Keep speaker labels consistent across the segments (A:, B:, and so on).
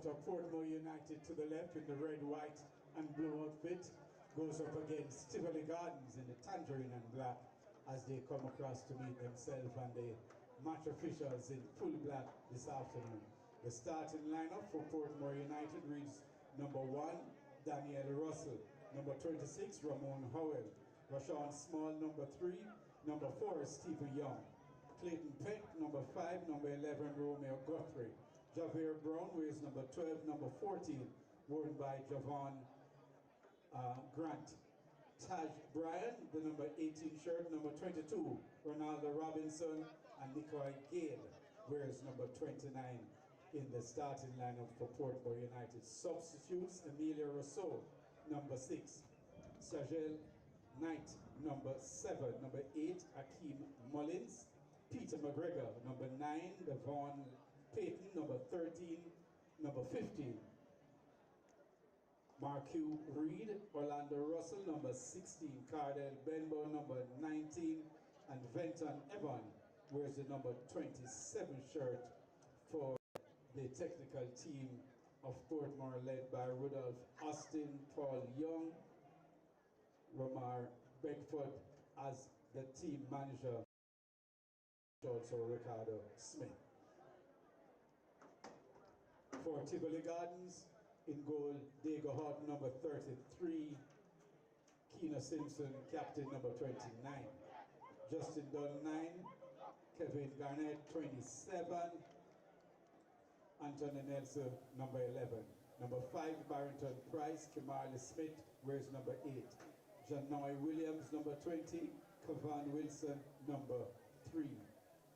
A: Portmore United to the left in the red, white and blue outfit goes up against Tivoli Gardens in the tangerine and black as they come across to meet themselves and the match officials in full black this afternoon. The starting lineup for Portmore United reads number 1, Daniel Russell, number 26, Ramon Howell, Rashawn Small, number 3, number 4, Stephen Young, Clayton Peck, number 5, number 11, Romeo Guthrie, Javier Brown wears number 12, number 14, worn by Javon Grant. Taj Bryan, the number 18 shirt, number 22, Ronaldo Robinson, and Nicoy Gale wears number 29 in the starting lineup for Portmore United. Substitutes: Emilia Rousseau, number 6, Sajel Knight, number 7, number 8, Akeem Mullins, Peter McGregor, number 9, Devon Payton, number 13, number 15, Marque Reed, Orlando Russell, number 16, Cardell Benbow, number 19, and Venton Evan wears the number 27 shirt for the technical team of Portmore, led by Rudolph Austin, Paul Young, Romar Beckford as the team manager, also Ricardo Smith. For Tivoli Gardens, in goal, Diego Houghton, number 33, Keena Simpson, captain, number 29, Justin Dunn, 9, Kevin Garnett, 27, Anthony Nelson, number 11, number 5, Barrington Price, Kimberly Smith wears number 8, Janoy Williams, number 20, Kavan Wilson, number 3,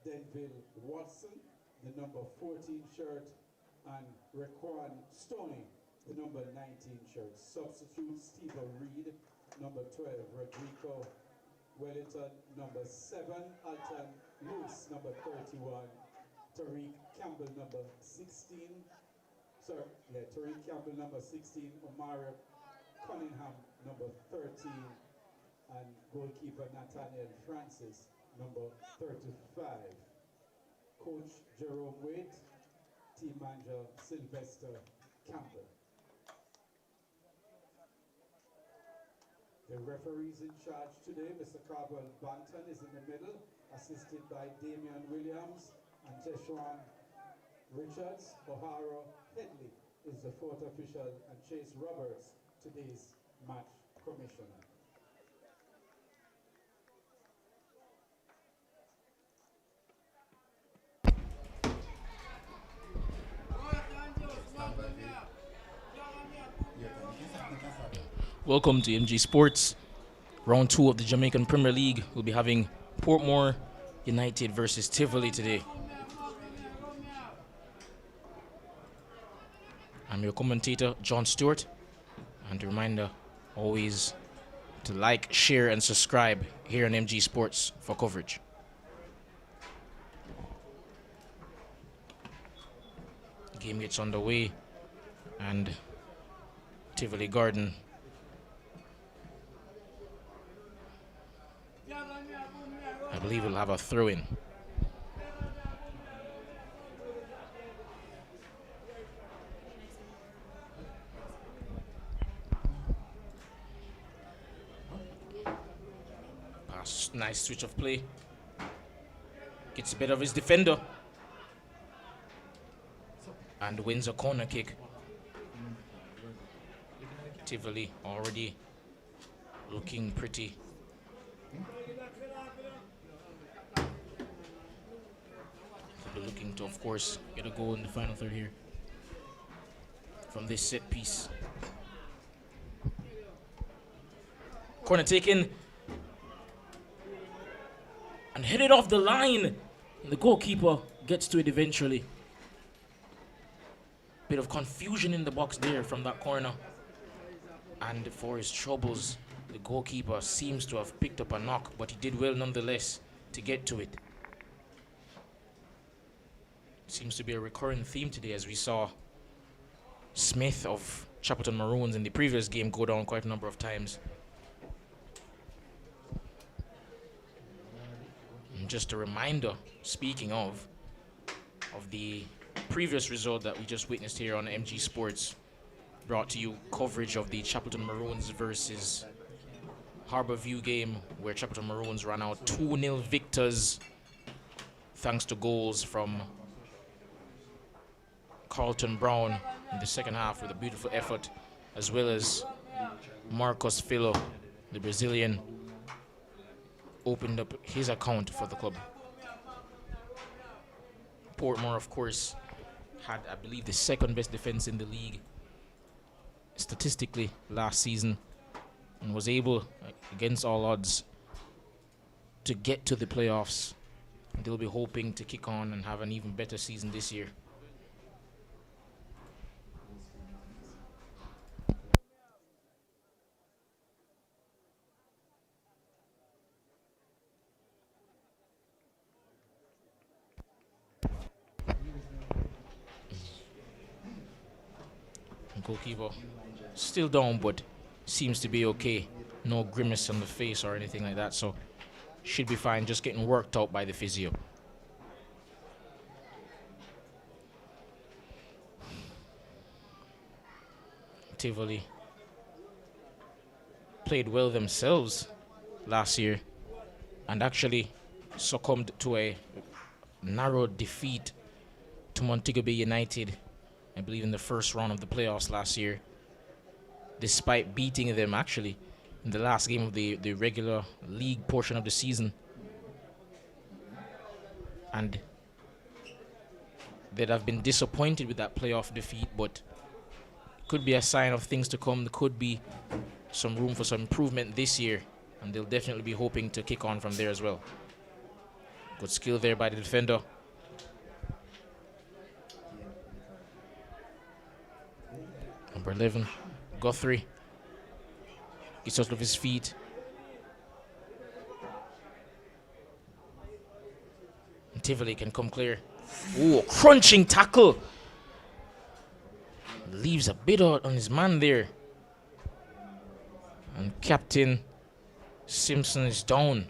A: Denville Watson, the number 14 shirt, and Raquan Stoney, the number 19 shirt. Substitutes: Stephen Reed, number 12, Rodrigo Wellington, number 7, Alton Lewis, number 31, Tariq Campbell, number 16, Tariq Campbell, number 16, Omari Cunningham, number 13, and goalkeeper Nathaniel Francis, number 35. Coach Jerome Wade, team manager Sylvester Campbell. The referees in charge today: Mr. Carvel Banton is in the middle, assisted by Damian Williams and Jeshuan Richards. O'Hara Headley is the fourth official, and Chase Roberts, today's match commissioner.
B: Welcome to MG Sports. Round 2 of the Jamaican Premier League. We'll be having Portmore United versus Tivoli today. I'm your commentator, John Stewart. And a reminder, always to like, share, and subscribe here on MG Sports for coverage. The game gets underway, and Tivoli Garden I believe we'll have a throw-in. Pass, nice switch of play. Gets a bit of his defender. And wins a corner kick. Tivoli already looking pretty. Looking to, of course, get a goal in the final third here from this set piece. Corner taken and headed off the line. And the goalkeeper gets to it eventually. Bit of confusion in the box there from that corner. And for his troubles, the goalkeeper seems to have picked up a knock, but he did well nonetheless to get to it. Seems to be a recurring theme today, as we saw Smith of Chapelton Maroons in the previous game go down quite a number of times. And just a reminder, speaking of the previous result that we just witnessed here on MG Sports brought to you coverage of the Chapelton Maroons versus Harbourview game, where Chapelton Maroons ran out 2-0 victors thanks to goals from Carlton Brown in the second half with a beautiful effort, as well as Marcos Filho, the Brazilian, opened up his account for the club. Portmore, of course, had, I believe, the second best defense in the league statistically last season, and was able, against all odds, to get to the playoffs. They'll be hoping to kick on and have an even better season this year. Goalkeeper still down, but seems to be okay. No grimace on the face or anything like that, so should be fine. Just getting worked out by the physio. Tivoli played well themselves last year and actually succumbed to a narrow defeat to Montego Bay United, I believe in the first round of the playoffs last year, despite beating them actually in the last game of the regular league portion of the season. And they'd have been disappointed with that playoff defeat, but could be a sign of things to come. There could be some room for some improvement this year, and they'll definitely be hoping to kick on from there as well. Good skill there by the defender. Number 11, Guthrie, gets out of his feet. And Tivoli can come clear. Ooh, crunching tackle. Leaves a bit out on his man there. And Captain Simpson is down.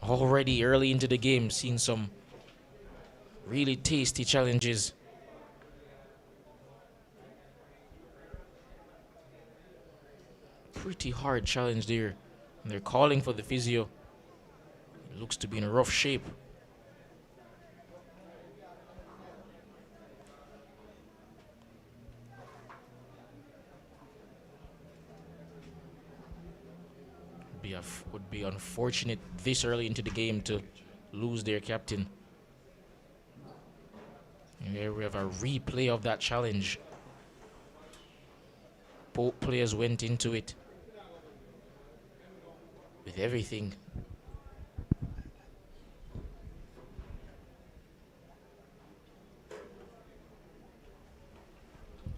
B: Already early into the game, seeing some really tasty challenges. Pretty hard challenge there. And they're calling for the physio. It looks to be in a rough shape. Would be unfortunate this early into the game to lose their captain. And here we have a replay of that challenge. Both players went into it with everything.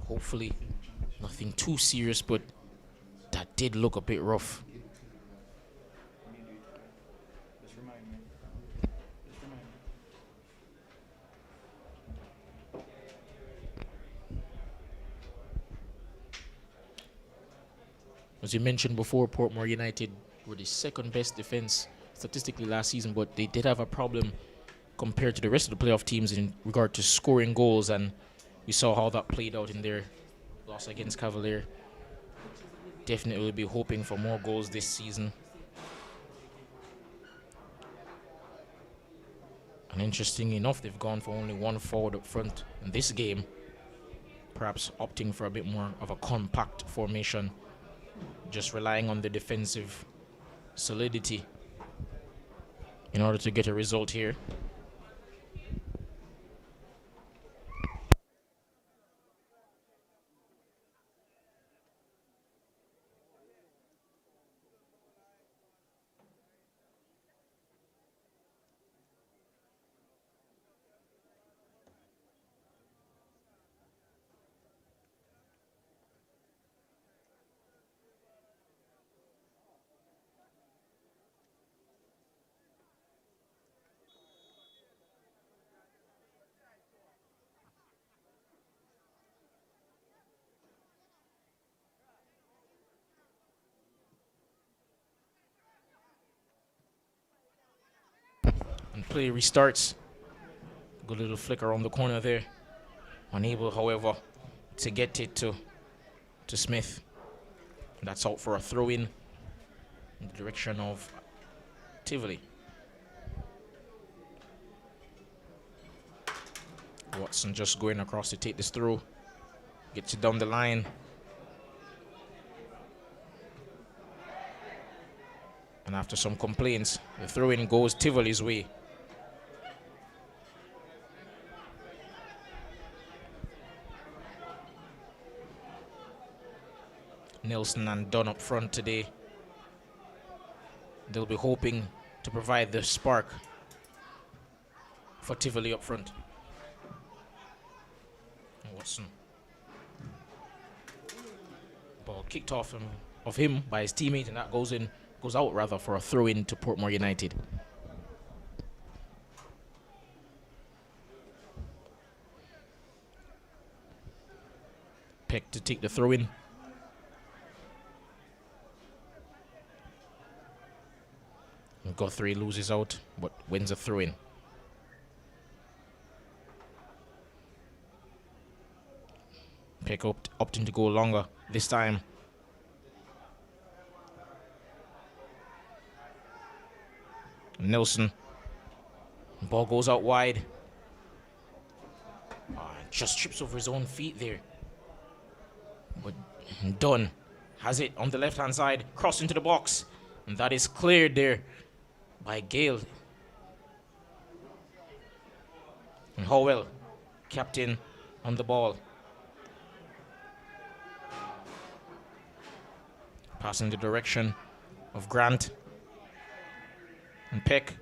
B: Hopefully nothing too serious, but that did look a bit rough. As you mentioned before, Portmore United were the second best defense statistically last season, but they did have a problem compared to the rest of the playoff teams in regard to scoring goals, and we saw how that played out in their loss against Cavalier. Definitely will be hoping for more goals this season. And interesting enough, they've gone for only one forward up front in this game, perhaps opting for a bit more of a compact formation, just relying on the defensive solidity in order to get a result here. Play restarts. Good little flick around the corner there. Unable, however, to get it to Smith. That's out for a throw-in in the direction of Tivoli. Watson just going across to take this through. Gets it down the line. And after some complaints, the throw-in goes Tivoli's way. Nelson and Dunn up front today. They'll be hoping to provide the spark for Tivoli up front. Watson. Ball kicked off of him by his teammate, and that goes out rather for a throw-in to Portmore United. Peck to take the throw-in. Guthrie loses out, but wins a throw-in. Peck opting to go longer this time. Nelson. Ball goes out wide. Just trips over his own feet there. But Dunn has it on the left-hand side, crossed into the box. And that is cleared there by Gale. And Howell, captain, on the ball. Pass in the direction of Grant. And Peck.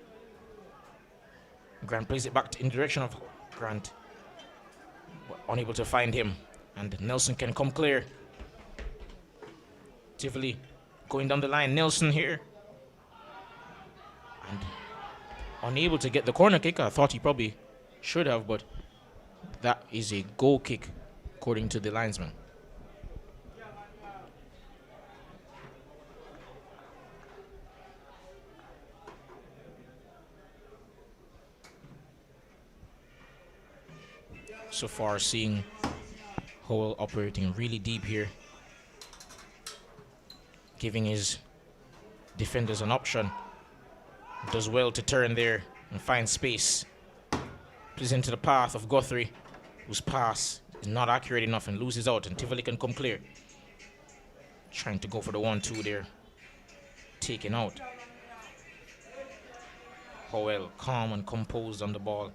B: Grant plays it back in the direction of Grant. Unable to find him. And Nelson can come clear. Tivoli going down the line. Nelson here. And unable to get the corner kick. I thought he probably should have, but that is a goal kick according to the linesman. So far, seeing Howell operating really deep here, giving his defenders an option. Does well to turn there and find space. Plays into the path of Guthrie, whose pass is not accurate enough and loses out, and Tivoli can come clear. Trying to go for the 1-2 there. Taken out. Howell calm and composed on the ball.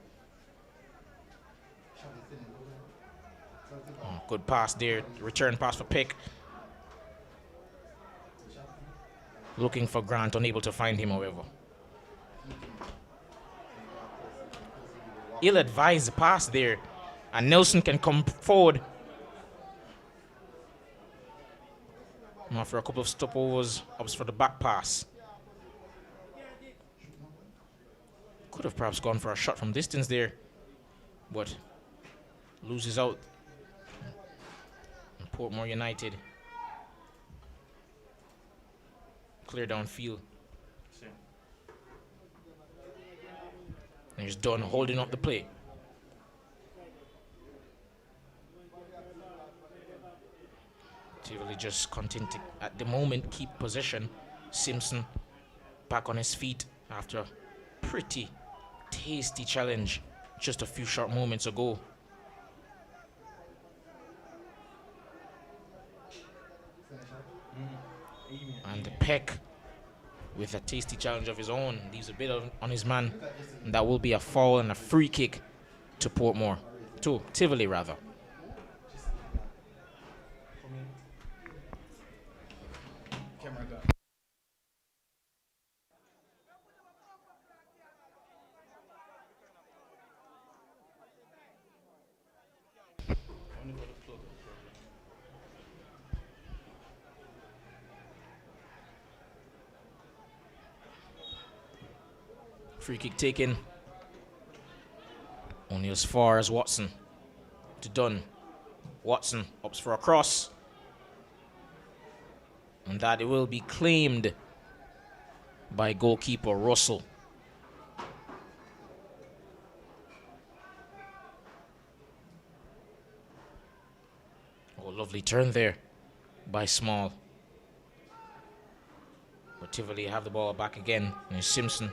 B: Good pass there. Return pass for Peck. Looking for Grant, unable to find him, however. Ill-advised pass there. And Nelson can come forward. After a couple of stopovers, opts for the back pass. Could have perhaps gone for a shot from distance there, but loses out. And Portmore United clear downfield. There's Dunn holding up the play. Tivoli just content to, at the moment, keep possession. Simpson back on his feet after a pretty tasty challenge just a few short moments ago. And Peck, with a tasty challenge of his own, leaves a bit on his man. And that will be a foul and a free kick to Portmore. To Tivoli, rather. Free kick taken. Only as far as Watson. To Dunn. Watson opts for a cross. And that it will be claimed by goalkeeper Russell. Oh, lovely turn there by Small. But Tivoli have the ball back again. And it's Simpson.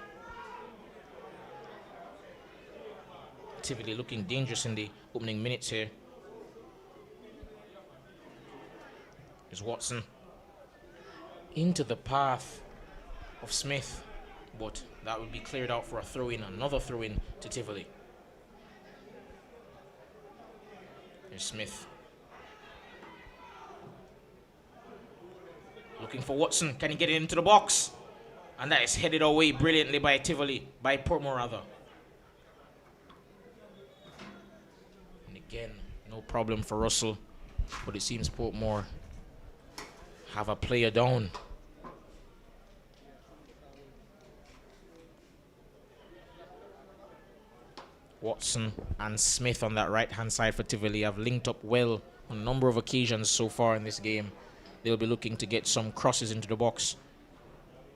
B: Tivoli looking dangerous in the opening minutes here. There's Watson into the path of Smith, but that will be cleared out for a throw-in, another throw-in to Tivoli. Here's Smith. Looking for Watson. Can he get it into the box? And that is headed away brilliantly by Tivoli, by Portmore rather. And again, no problem for Russell, but it seems Portmore have a player down. Watson and Smith on that right-hand side for Tivoli have linked up well on a number of occasions so far in this game. They'll be looking to get some crosses into the box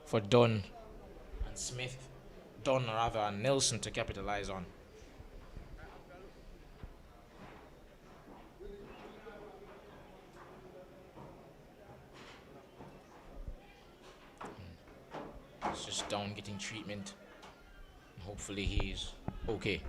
B: for Dunn and Smith. Dunn rather, and Nelson to capitalize on. It's just Down getting treatment. Hopefully he's okay.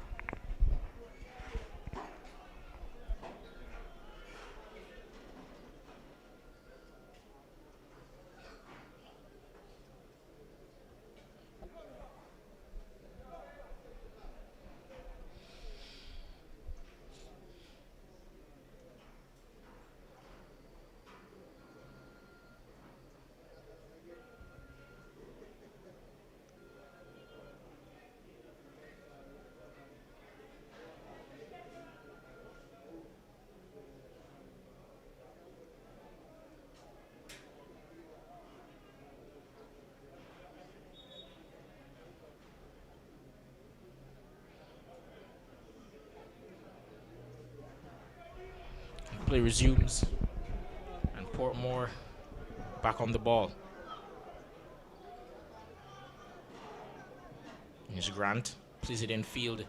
B: Play resumes, and Portmore back on the ball. Here's Grant, plays it in field,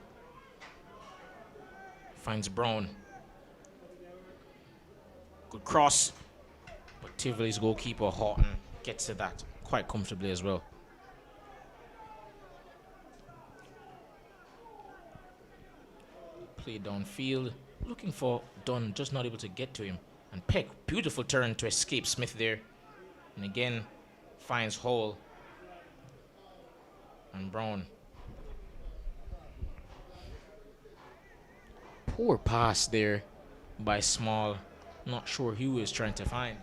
B: finds Brown. Good cross, but Tivoli's goalkeeper Horton gets to that quite comfortably as well. Play downfield. Looking for Dunn, just not able to get to him. And Peck, beautiful turn to escape Smith there. And again, finds Hall and Brown. Poor pass there by Small. Not sure who he was trying to find.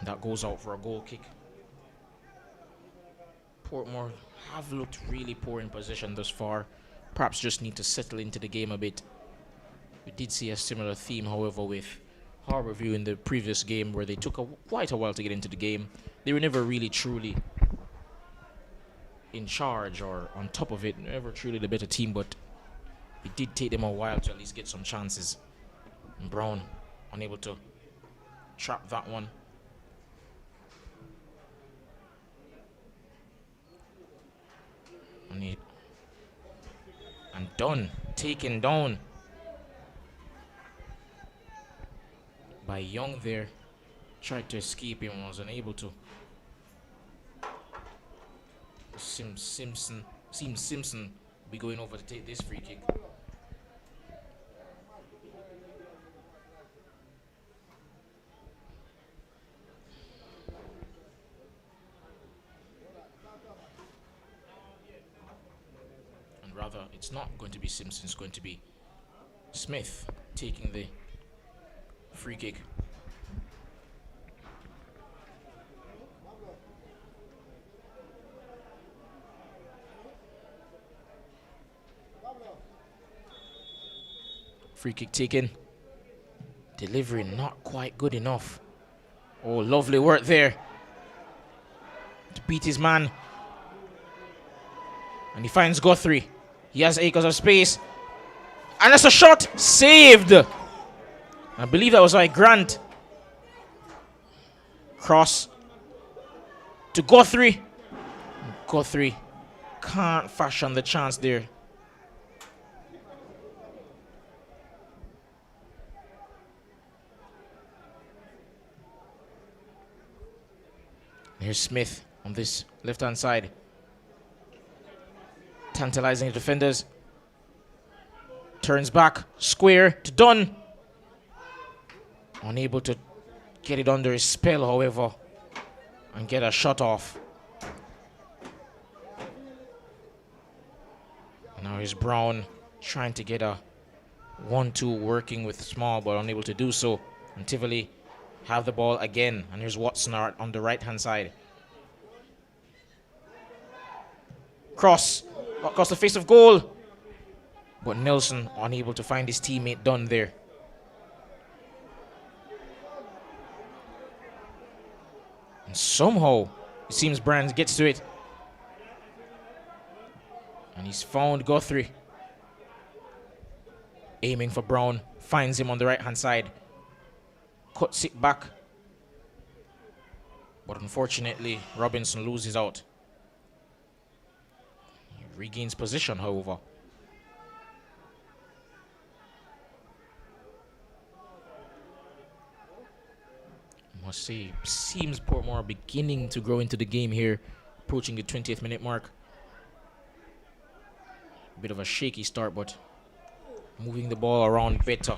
B: That goes out for a goal kick. Portmore have looked really poor in possession thus far. Perhaps just need to settle into the game a bit. We did see a similar theme, however, with Harbourview in the previous game, where they took quite a while to get into the game. They were never really truly in charge or on top of it, never truly the better team, but it did take them a while to at least get some chances. And Brown unable to trap that one. And Dunn taken down by Young there. Tried to escape him and was unable to. Simpson will be going over to take this free kick. Rather, it's not going to be Simpson, it's going to be Smith taking the free kick. Free kick taken. Delivery not quite good enough. Oh, lovely work there to beat his man. And he finds Guthrie. He has acres of space. And that's a shot saved. I believe that was by Grant. Cross to Guthrie. Guthrie can't fashion the chance there. Here's Smith on this left-hand side. Tantalizing the defenders. Turns back, square to Dunn. Unable to get it under his spell, however, and get a shot off. Now here's Brown trying to get a 1-2 working with Small, but unable to do so. And Tivoli have the ball again. And here's Watson on the right-hand side. Cross across the face of goal. But Nelson unable to find his teammate Dunn there. And somehow, it seems Brands gets to it. And he's found Guthrie. Aiming for Brown. Finds him on the right-hand side. Cuts it back. But unfortunately, Robinson loses out. He regains position, however. I must say, seems Portmore are beginning to grow into the game here, approaching the 20th minute mark. Bit of a shaky start, but moving the ball around better.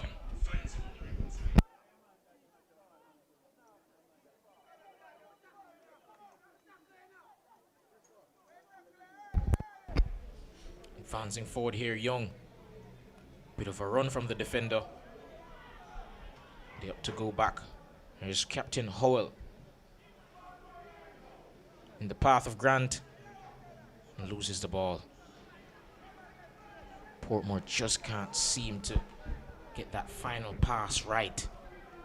B: Advancing forward here, Young. Bit of a run from the defender. They up to go back. Here's Captain Howell. In the path of Grant. And loses the ball. Portmore just can't seem to get that final pass right.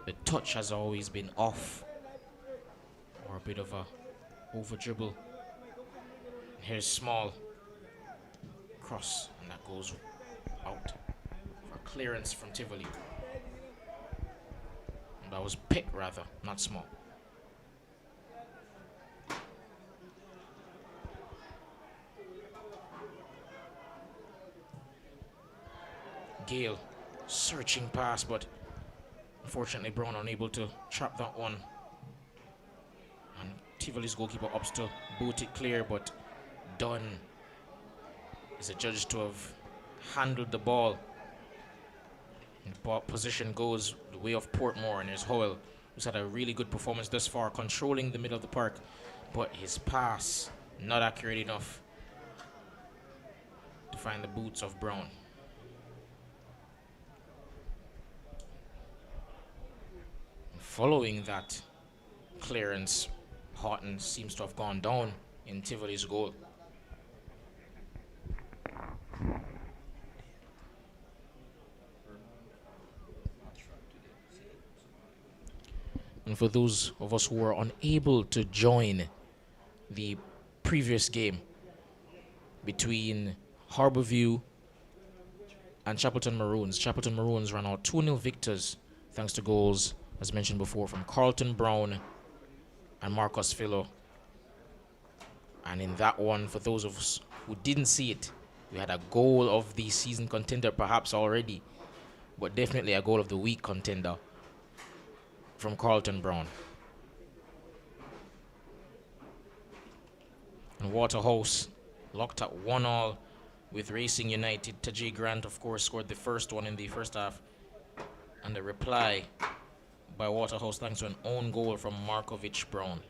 B: The touch has always been off. Or a bit of a over dribble. And here's Small. Cross, and that goes out for clearance from Tivoli. And that was Pitt rather, not Small. Gale searching pass, but unfortunately Brown unable to trap that one. And Tivoli's goalkeeper opts to boot it clear, but Dunn is adjudged to have handled the ball. And the ball position goes the way of Portmore, and there's Howell, who's had a really good performance thus far, controlling the middle of the park, but his pass not accurate enough to find the boots of Brown. And following that clearance, Houghton seems to have gone down in Tivoli's goal. And for those of us who were unable to join the previous game between Harbourview and Chapelton Maroons ran out 2-0 victors thanks to goals, as mentioned before, from Carlton Brown and Marcus Fillo. And in that one, for those of us who didn't see it, we had a goal of the season contender perhaps already, but definitely a goal of the week contender from Carlton Brown. And Waterhouse locked at 1-1 with Racing United. Tajay Grant, of course, scored the first one in the first half. And the reply by Waterhouse thanks to an own goal from Markovich Brown.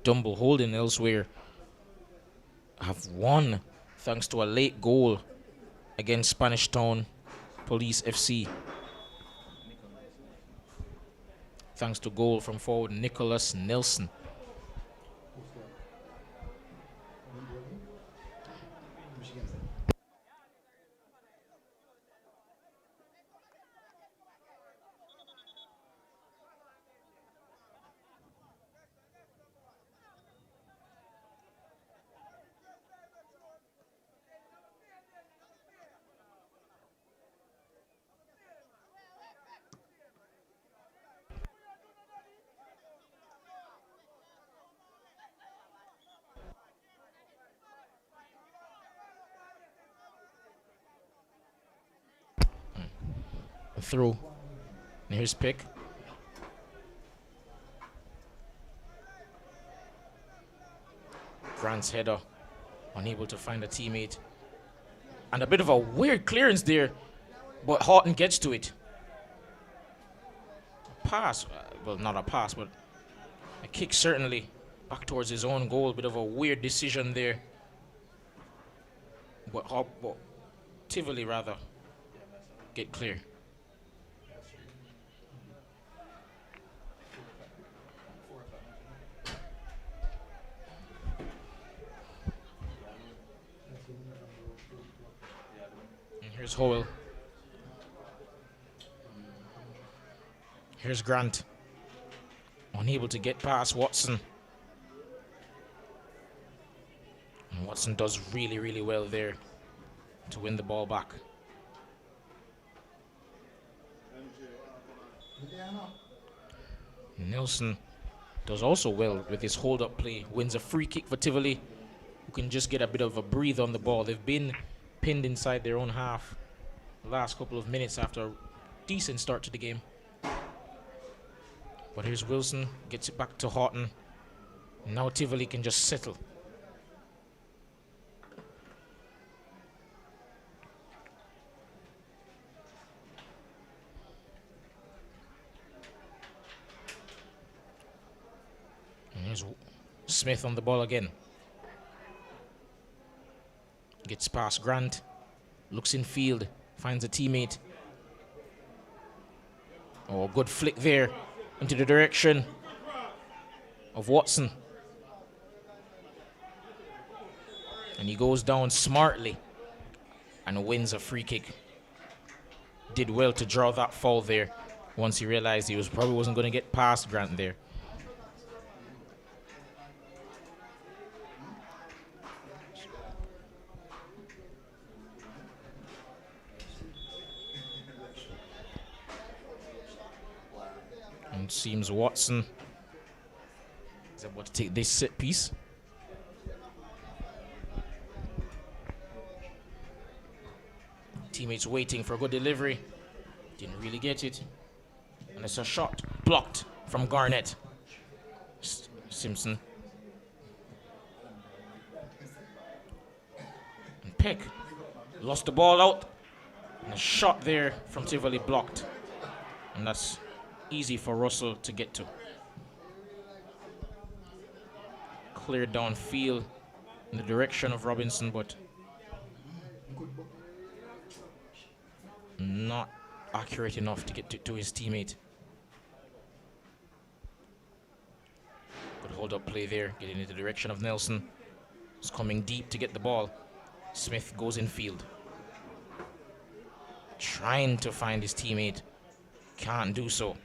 B: Dumble Holding elsewhere have won thanks to a late goal against Spanish Town Police FC. Thanks to goal from forward Nicholas Nelson. through. And here's Pick. Grant's header, unable to find a teammate. And a bit of a weird clearance there, but Houghton gets to it. A pass, well, not a pass, but a kick certainly back towards his own goal. Bit of a weird decision there. But Tivoli rather get clear. And here's Howell. Here's Grant. Unable to get past Watson. And Watson does really, really well there to win the ball back. Nelson does also well with his hold-up play. Wins a free kick for Tivoli, who can just get a bit of a breathe on the ball. They've been pinned inside their own half the last couple of minutes after a decent start to the game. But here's Wilson, gets it back to Houghton. Now Tivoli can just settle. And here's Smith on the ball again. Gets past Grant, looks in field, finds a teammate. Oh, good flick there into the direction of Watson. And he goes down smartly and wins a free kick. Did well to draw that foul there once he realized he probably wasn't going to get past Grant there. And seems Watson is about to take this set piece. Teammates waiting for a good delivery. Didn't really get it. And it's a shot blocked from Garnett. Simpson. And Peck lost the ball out. And a shot there from Tivoli blocked. And that's easy for Russell to get to. Cleared downfield in the direction of Robinson, but not accurate enough to get to his teammate. Good hold up play there, getting in the direction of Nelson. He's coming deep to get the ball. Smith goes in field. Trying to find his teammate. Can't do so.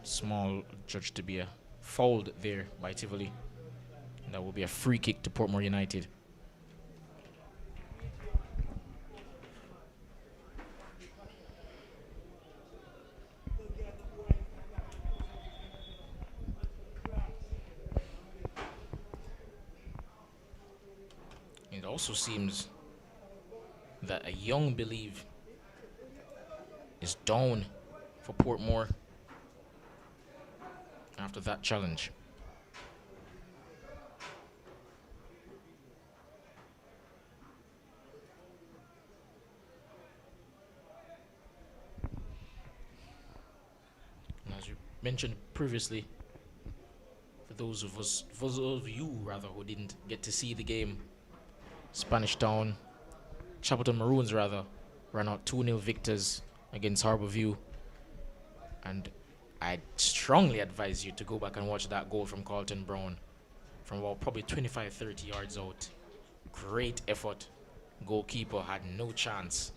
B: Small judged to be a foul there by Tivoli. That will be a free kick to Portmore United. It also seems that a young believe is down for Portmore after that challenge. And as you mentioned previously, for those of you rather who didn't get to see the game, Spanish Town, Chapelton Maroons rather, ran out 2-0 victors against Harbourview. And I strongly advise you to go back and watch that goal from Carlton Brown from about probably 25-30 yards out. Great effort. Goalkeeper had no chance.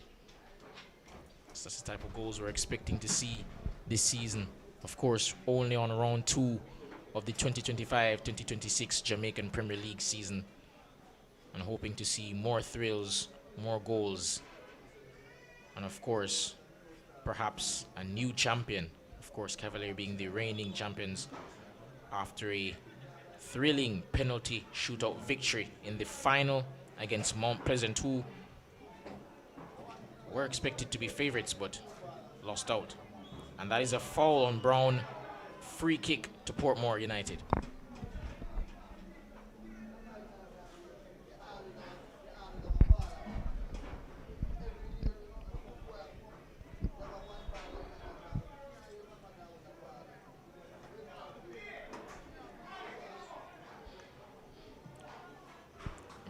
B: That's the type of goals we're expecting to see this season. Of course, only on round 2 of the 2025-2026 Jamaican Premier League season. And hoping to see more thrills, more goals, and of course, perhaps a new champion Of course, Cavalier being the reigning champions after a thrilling penalty shootout victory in the final against Mount Pleasant, who were expected to be favorites but lost out. And that is a foul on Brown. Free kick to Portmore United.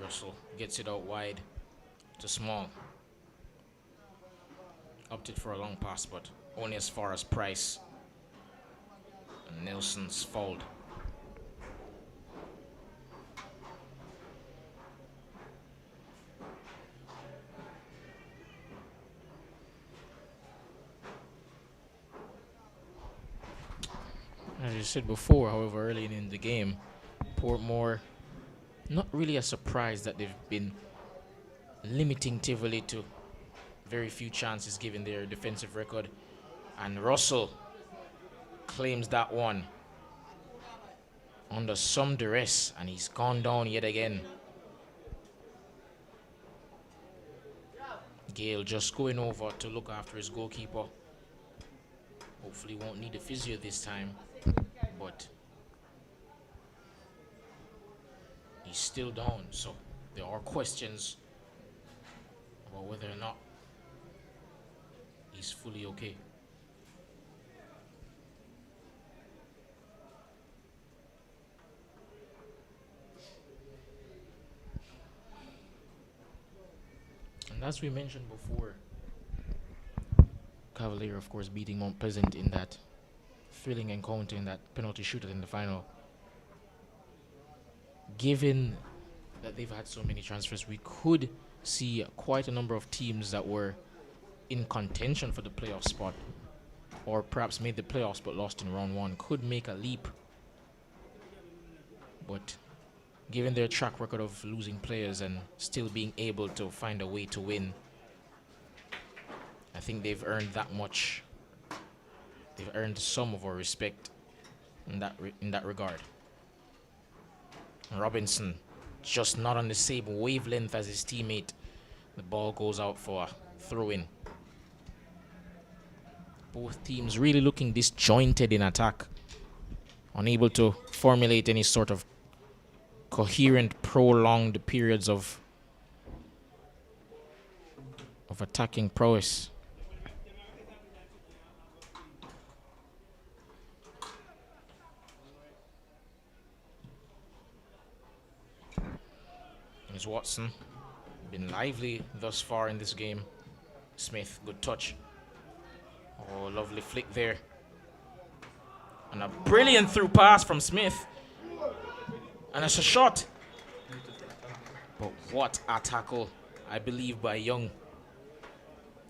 B: Russell gets it out wide to Small. Opted for a long pass, but only as far as Price. And Nelson's fouled. As you said before, however, early in the game, Portmore, not really a surprise that they've been limiting Tivoli to very few chances given their defensive record. And Russell claims that one under some duress, and he's gone down yet again. Gale just going over to look after his goalkeeper. Hopefully won't need a physio this time, but he's still down, so there are questions about whether or not he's fully okay. And as we mentioned before, Cavalier, of course, beating Mount Pleasant in that thrilling encounter in that penalty shootout in the final. Given that they've had so many transfers, we could see quite a number of teams that were in contention for the playoff spot, or perhaps made the playoffs but lost in round one, could make a leap. But given their track record of losing players and still being able to find a way to win, I think they've earned that much. They've earned some of our respect in that regard. Robinson just not on the same wavelength as his teammate. The ball goes out for a throw-in. Both teams really looking disjointed in attack, unable to formulate any sort of coherent, prolonged periods of attacking prowess. Here's Watson. Been lively thus far in this game. Smith, good touch. Oh, lovely flick there. And a brilliant through pass from Smith. And it's a shot. But what a tackle, I believe, by Young.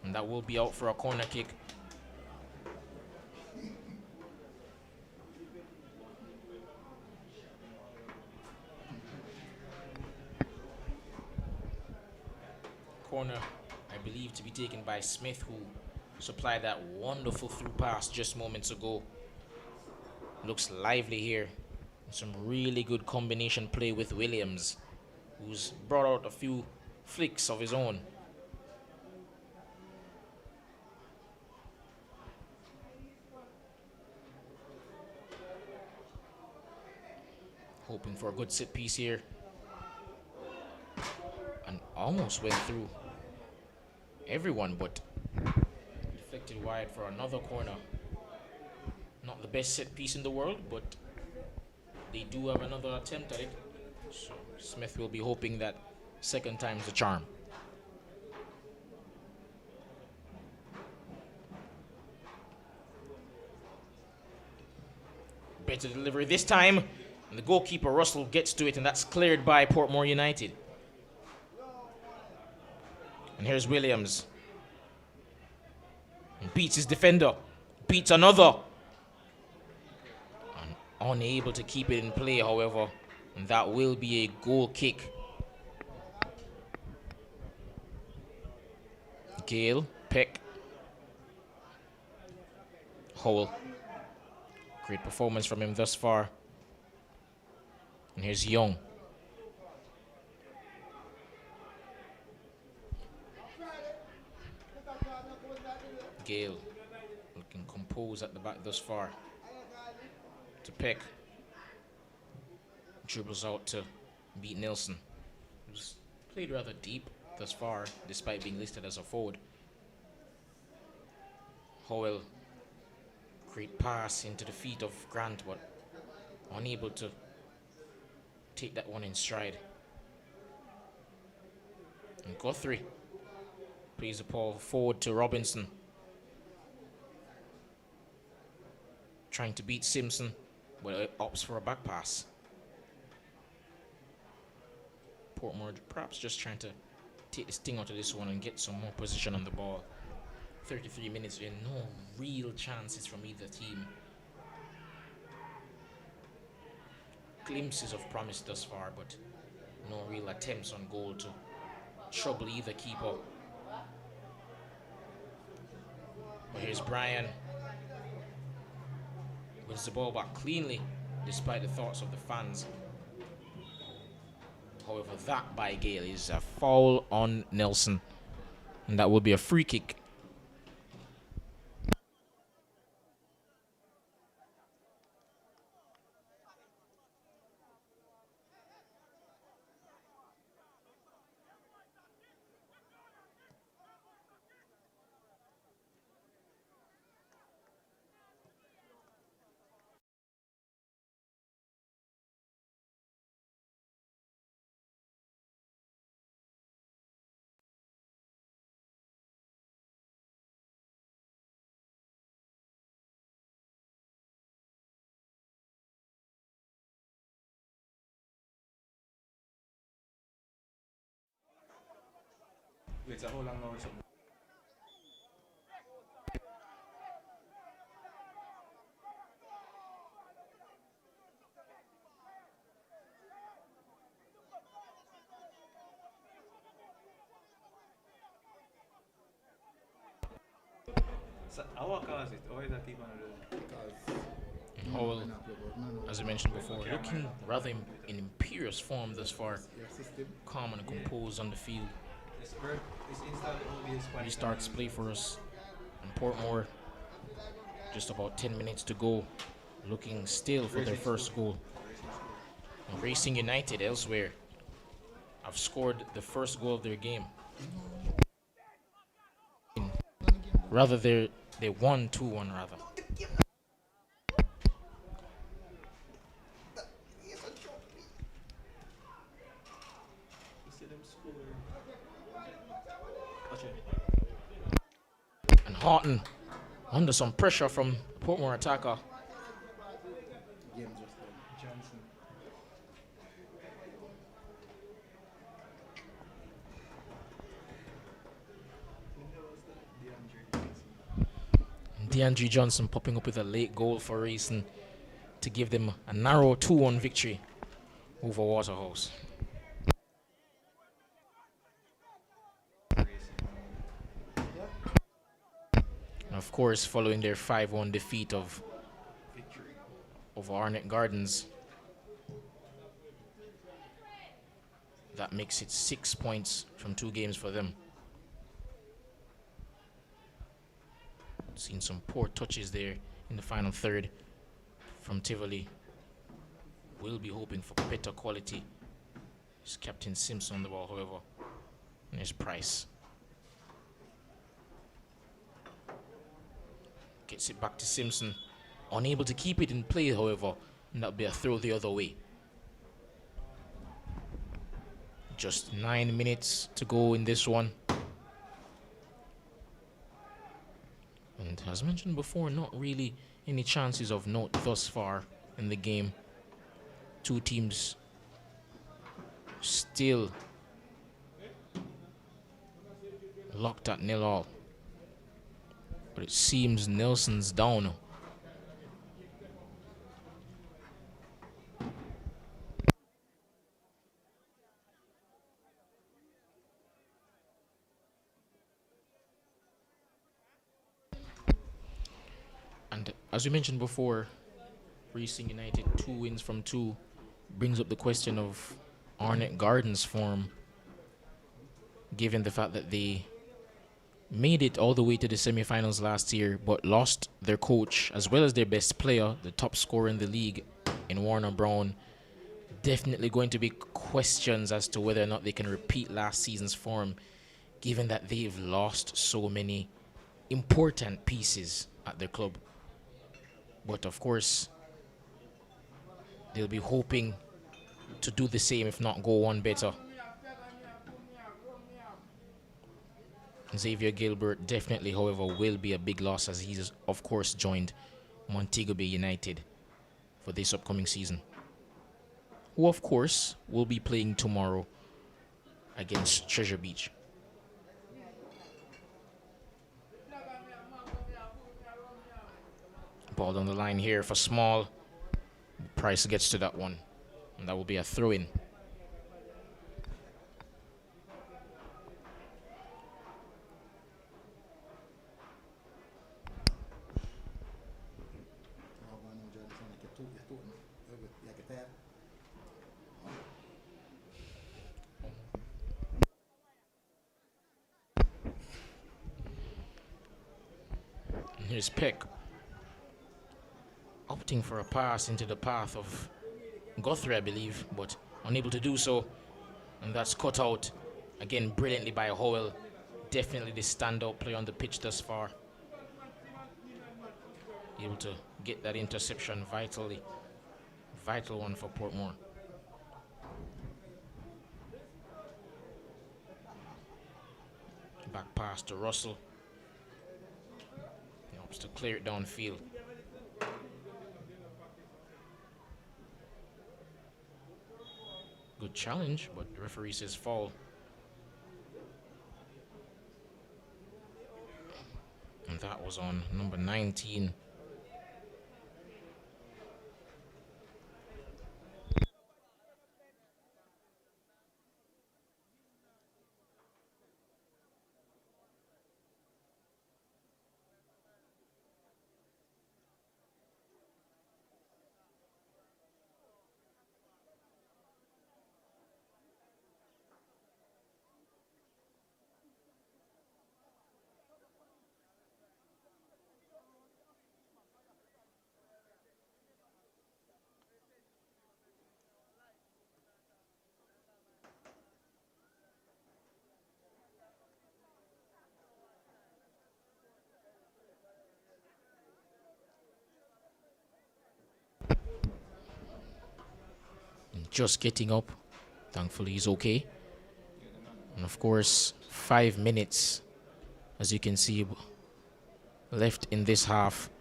B: And that will be out for a corner kick. Corner, I believe, to be taken by Smith, who supplied that wonderful through pass just moments ago. Looks lively here. Some really good combination play with Williams, who's brought out a few flicks of his own. Hoping for a good set piece here. And almost went through everyone, but deflected wide for another corner. Not the best set piece in the world, but they do have another attempt at it. So Smith will be hoping that second time's the charm. Better delivery this time. And the goalkeeper, Russell, gets to it, and that's cleared by Portmore United. And here's Williams. And beats his defender. Beats another. And unable to keep it in play, however. And that will be a goal kick. Gale, Peck, Howell. Great performance from him thus far. And here's Young. Gale looking composed at the back thus far. To Peck. Dribbles out to beat Nelson. Who's played rather deep thus far, despite being listed as a forward. Howell. Great pass into the feet of Grant, but unable to take that one in stride. And Guthrie plays the ball forward to Robinson. Trying to beat Simpson, but it opts for a back pass. Portmore perhaps just trying to take the sting out of this one and get some more position on the ball. 33 minutes in, no real chances from either team. Glimpses of promise thus far, but no real attempts on goal to trouble either keeper. But here's Brian. Wins the ball back cleanly, despite the thoughts of the fans. However, that by Gale is a foul on Nelson, and that will be a free kick.
C: Wait, so how long now or something? So how cause it? Why is that keep on doing?
B: Howell, as I mentioned before, looking rather in imperious form thus far. Calm and composed on the field. He starts play for us. And Portmore, just about 10 minutes to go, looking still for their first goal. And Racing United elsewhere have scored the first goal of their game. Rather, they won 2-1 rather. And Horton under some pressure from Portmore attacker. DeAndre Johnson popping up with a late goal for Racing to give them a narrow 2-1 victory over Waterhouse. And of course, following their 5-1 defeat of Arnett Gardens, that makes it 6 points from 2 games for them. Seen some poor touches there in the final third from Tivoli. We'll be hoping for better quality. It's Captain Simpson on the ball, however. And there's Price. Gets it back to Simpson. Unable to keep it in play, however. And that'll be a throw the other way. Just 9 minutes to go in this one. And as mentioned before, not really any chances of note thus far in the game. 2 teams still locked at 0-0. But it seems Nelson's down. And as we mentioned before, Racing United 2 wins from 2 brings up the question of Arnett Gardens' form, given the fact that they made it all the way to the semi-finals last year but lost their coach as well as their best player, the top scorer in the league in Warner Brown. Definitely going to be questions as to whether or not they can repeat last season's form, given that they've lost so many important pieces at their club. But of course, they'll be hoping to do the same, if not go one better. Xavier Gilbert definitely, however, will be a big loss, as he's, of course, joined Montego Bay United for this upcoming season, who, of course, will be playing tomorrow against Treasure Beach. Ball on the line here for Small. Price gets to that one, and that will be a throw-in. Here's Peck, opting for a pass into the path of Guthrie, I believe, but unable to do so. And that's cut out, again, brilliantly by Howell. Definitely the standout player on the pitch thus far. Able to get that interception, vital one for Portmore. Back pass to Russell. To clear it downfield. Good challenge, but the referee says foul. And that was on number 19. Just getting up. Thankfully, he's okay. And of course, 5 minutes, as you can see, left in this half.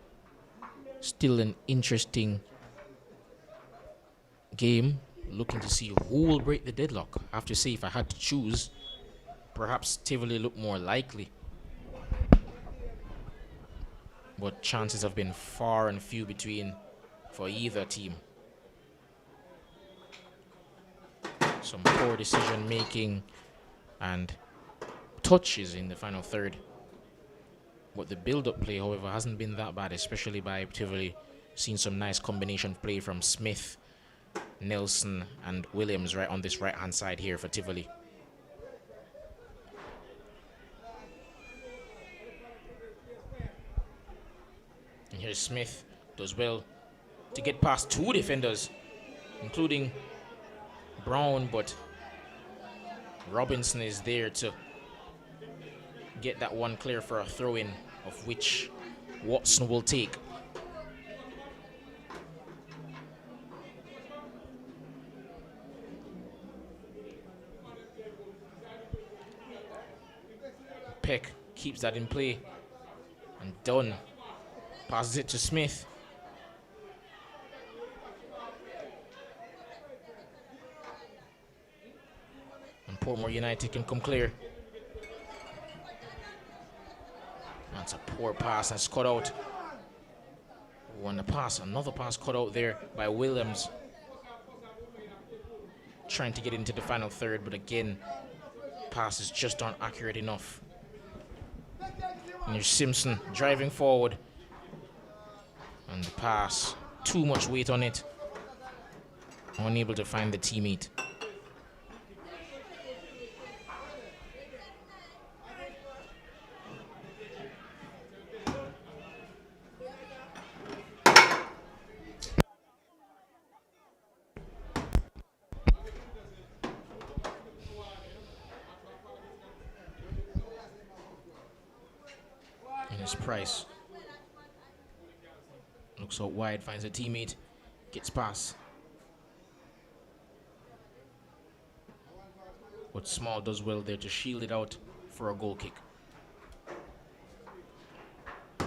B: Still an interesting game. Looking to see who will break the deadlock. I have to say, if I had to choose, perhaps Tivoli looked more likely. But chances have been far and few between for either team. Some poor decision making and touches in the final third. But the build-up play, however, hasn't been that bad, especially by Tivoli. Seen some nice combination play from Smith, Nelson, and Williams right on this right-hand side here for Tivoli. And here's Smith, does well to get past 2 defenders, including Brown, but Robinson is there to get that one clear for a throw-in, of which Watson will take. Peck keeps that in play, and Dunn passes it to Smith. Portmore United can come clear. That's a poor pass, that's cut out. Another pass cut out there by Williams. Trying to get into the final third, but again, passes just aren't accurate enough. And here's Simpson driving forward. And the pass too much weight on it. Unable to find the teammate. And it's Price. Looks out wide, finds a teammate, gets past. But Small does well there to shield it out for a goal kick. I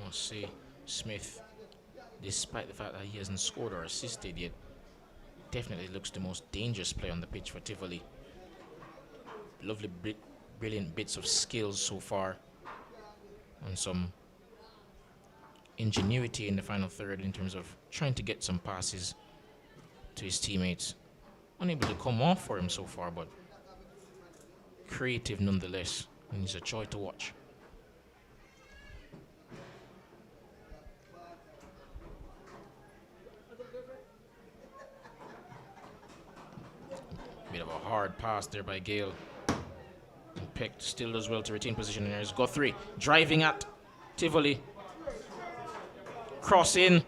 B: must say, Smith, despite the fact that he hasn't scored or assisted yet, definitely looks the most dangerous player on the pitch for Tivoli. Lovely, brilliant bits of skills so far, and some ingenuity in the final third in terms of trying to get some passes to his teammates. Unable to come off for him so far, but creative nonetheless, and he's a joy to watch. Bit of a hard pass there by Gale. And Peck still does well to retain position, and there's Guthrie driving at Tivoli. Cross in.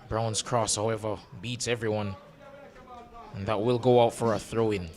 B: Brown's cross, however, beats everyone, and that will go out for a throw-in.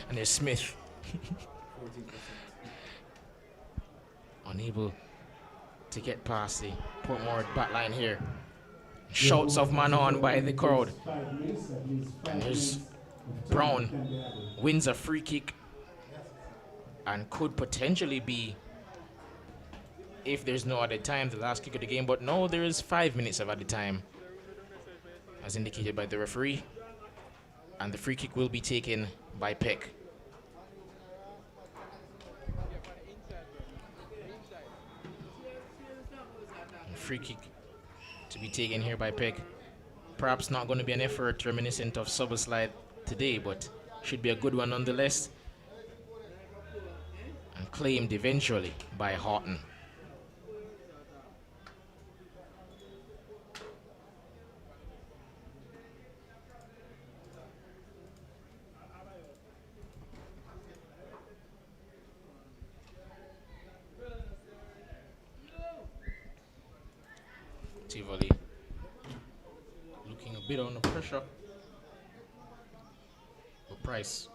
B: And there's Smith. Unable to get past the Portmore back line here. Shouts of man on by the crowd. And there's Brown. Wins a free kick. And could potentially be, if there's no other time, the last kick of the game. But no, there is 5 minutes of added time, as indicated by the referee. And the free kick will be taken by Peck. Free kick to be taken here by Peck. Perhaps not going to be an effort reminiscent of Subslide today, but should be a good one nonetheless. And claimed eventually by Horton. Tivoli looking a bit under pressure. But Price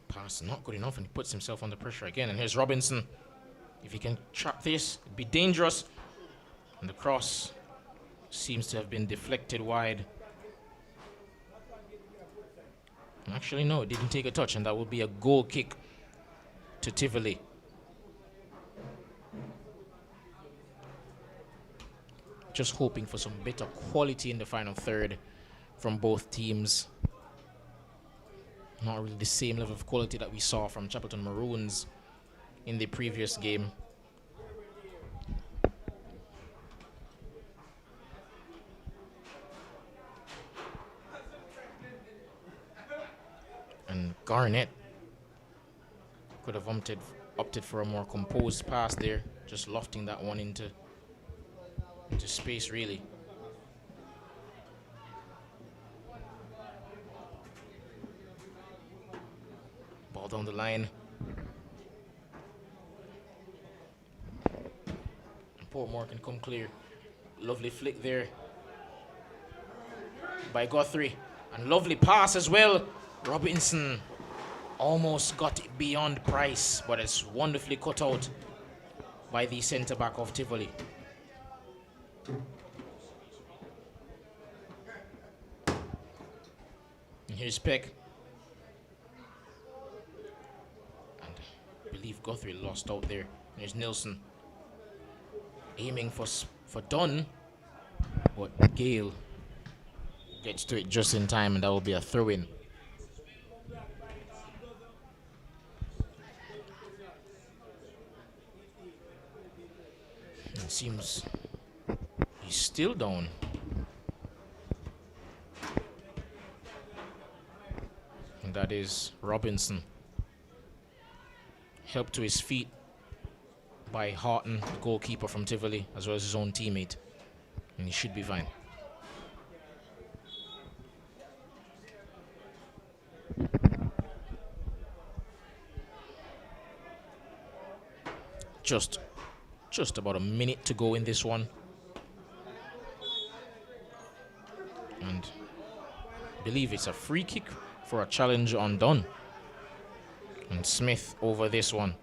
B: pass not good enough, and he puts himself under pressure again. And here's Robinson. If he can trap this, it'd be dangerous. And the cross seems to have been deflected wide. Actually, no, it didn't take a touch, and that will be a goal kick to Tivoli. Just hoping for some better quality in the final third from both teams. Not really the same level of quality that we saw from Chapelton Maroons in the previous game. And Garnett could have opted for a more composed pass there, just lofting that one into space, really. down the line. Portmore can come clear. Lovely flick there by Guthrie. And lovely pass as well. Robinson almost got it beyond Price, but it's wonderfully cut out by the centre-back of Tivoli. And here's Peck. And I believe Guthrie lost out there. There's Nilsson aiming for Dunn, but Gale gets to it just in time, and that will be a throw-in. It seems he's still down. And that is Robinson. Helped to his feet by Horton, the goalkeeper from Tivoli, as well as his own teammate. And he should be fine. Just about a minute to go in this one. And I believe it's a free kick for a challenge on Dunn. And Smith over this one.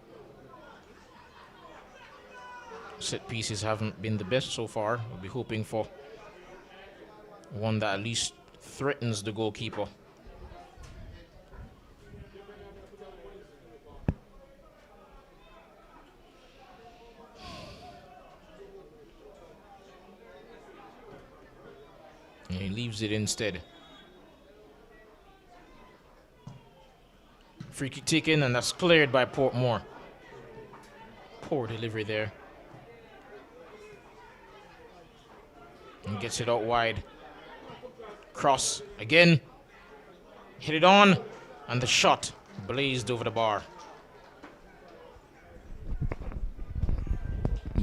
B: Set pieces haven't been the best so far. We'll be hoping for one that at least threatens the goalkeeper. And he leaves it instead. Free kick taken, and that's cleared by Portmore. Poor delivery there. And gets it out wide. Cross again. Hit it on, and the shot blazed over the bar.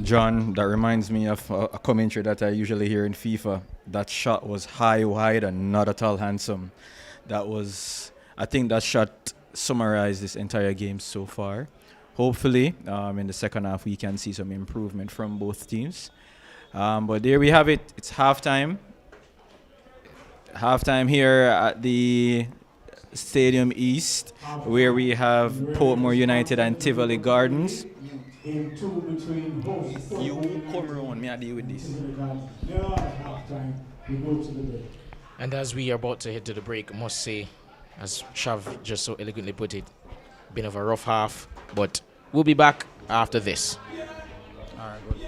D: John, that reminds me of a commentary that I usually hear in FIFA. That shot was high, wide, and not at all handsome. I think that shot summarized this entire game so far. Hopefully, in the second half, we can see some improvement from both teams. But there we have it. It's halftime. Halftime here at the Stadium East, where we have Portmore United and Tivoli Gardens. You come around, me I deal with this.
B: And as we are about to head to the break, I must say, as Shav just so elegantly put it, been of a rough half, but we'll be back after this.
D: All right, good.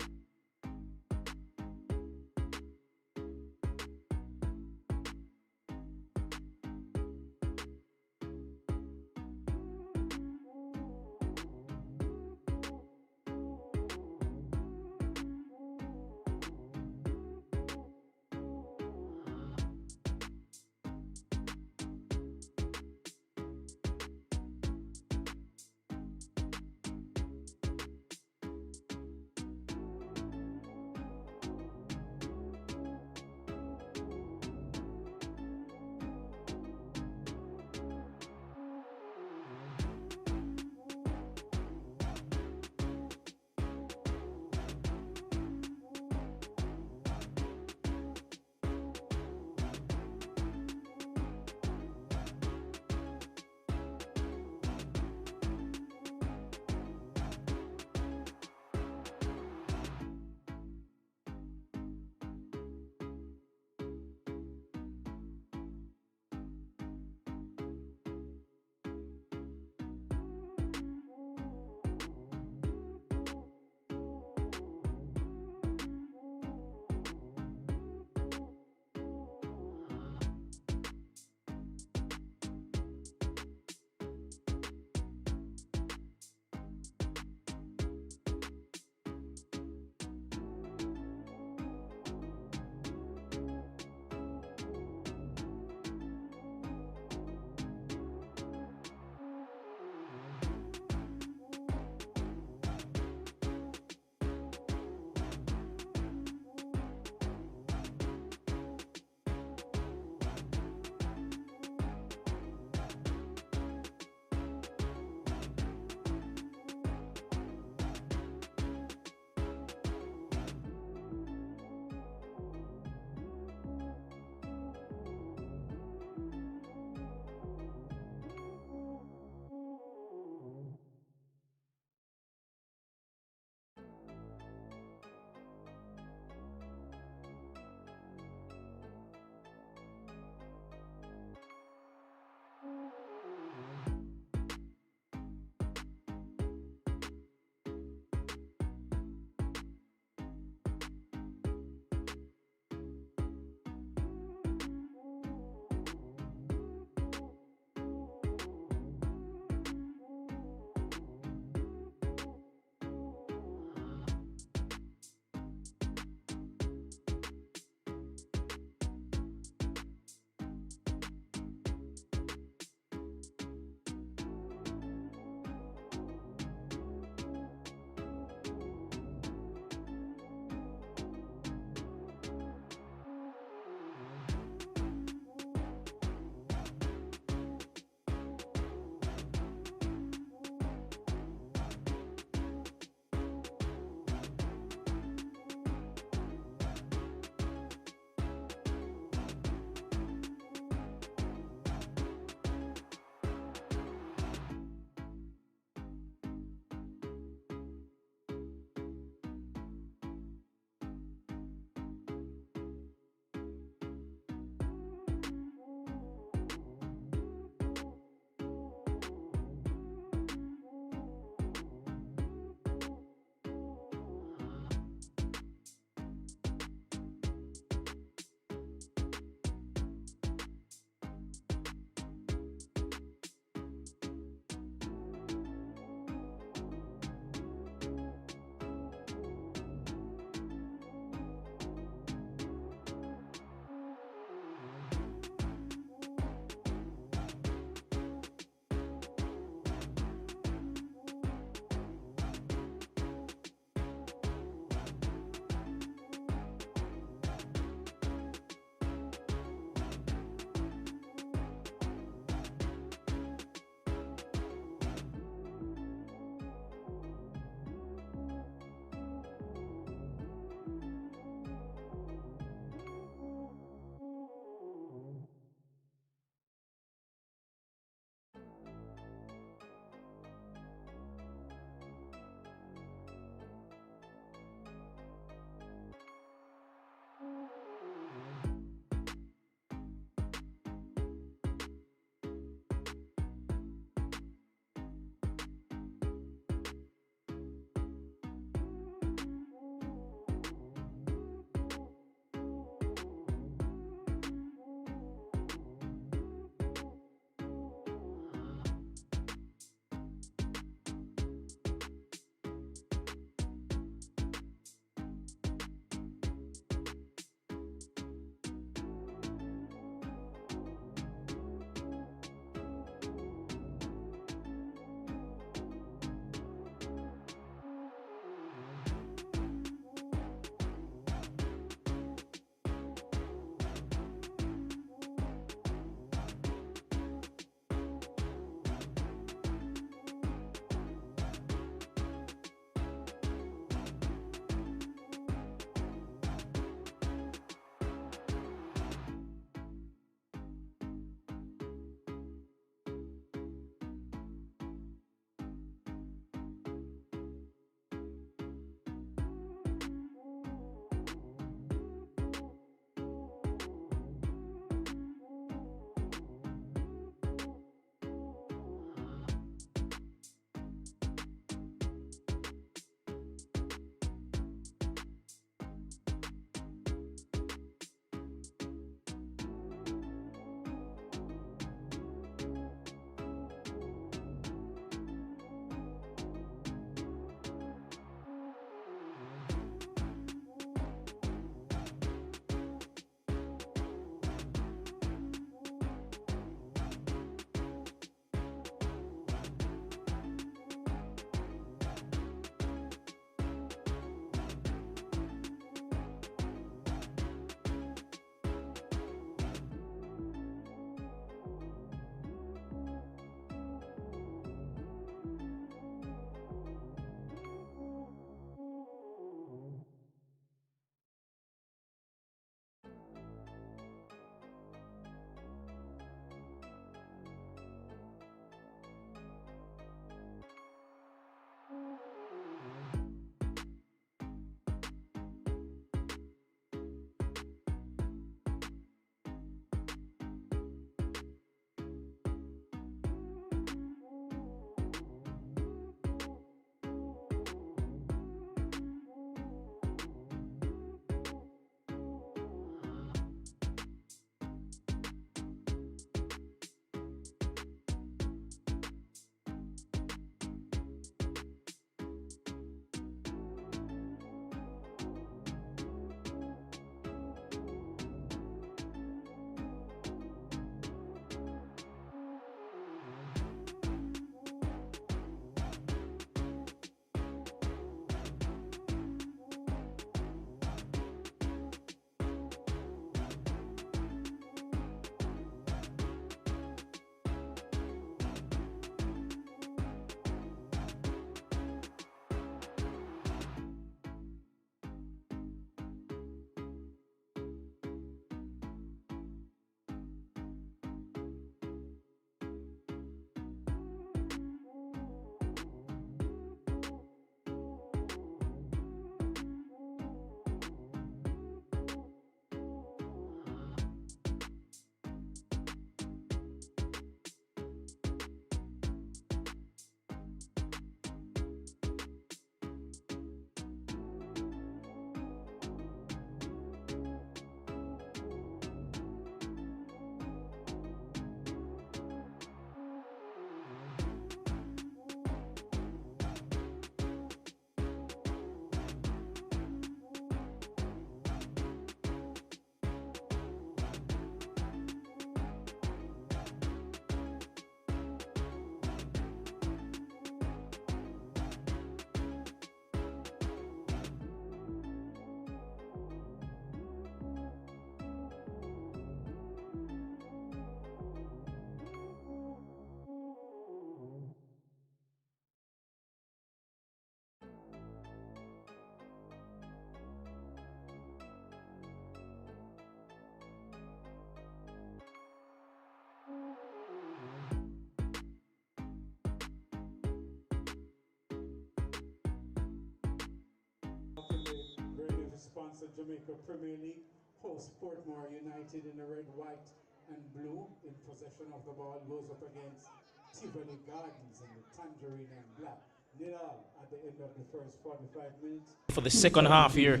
A: the Jamaica Premier League hosts Portmore United in the red, white, and blue. In possession of the ball, goes up against Tivoli Gardens in the tangerine and black. Nil-all at the end of the first 45 minutes.
B: For the second half here,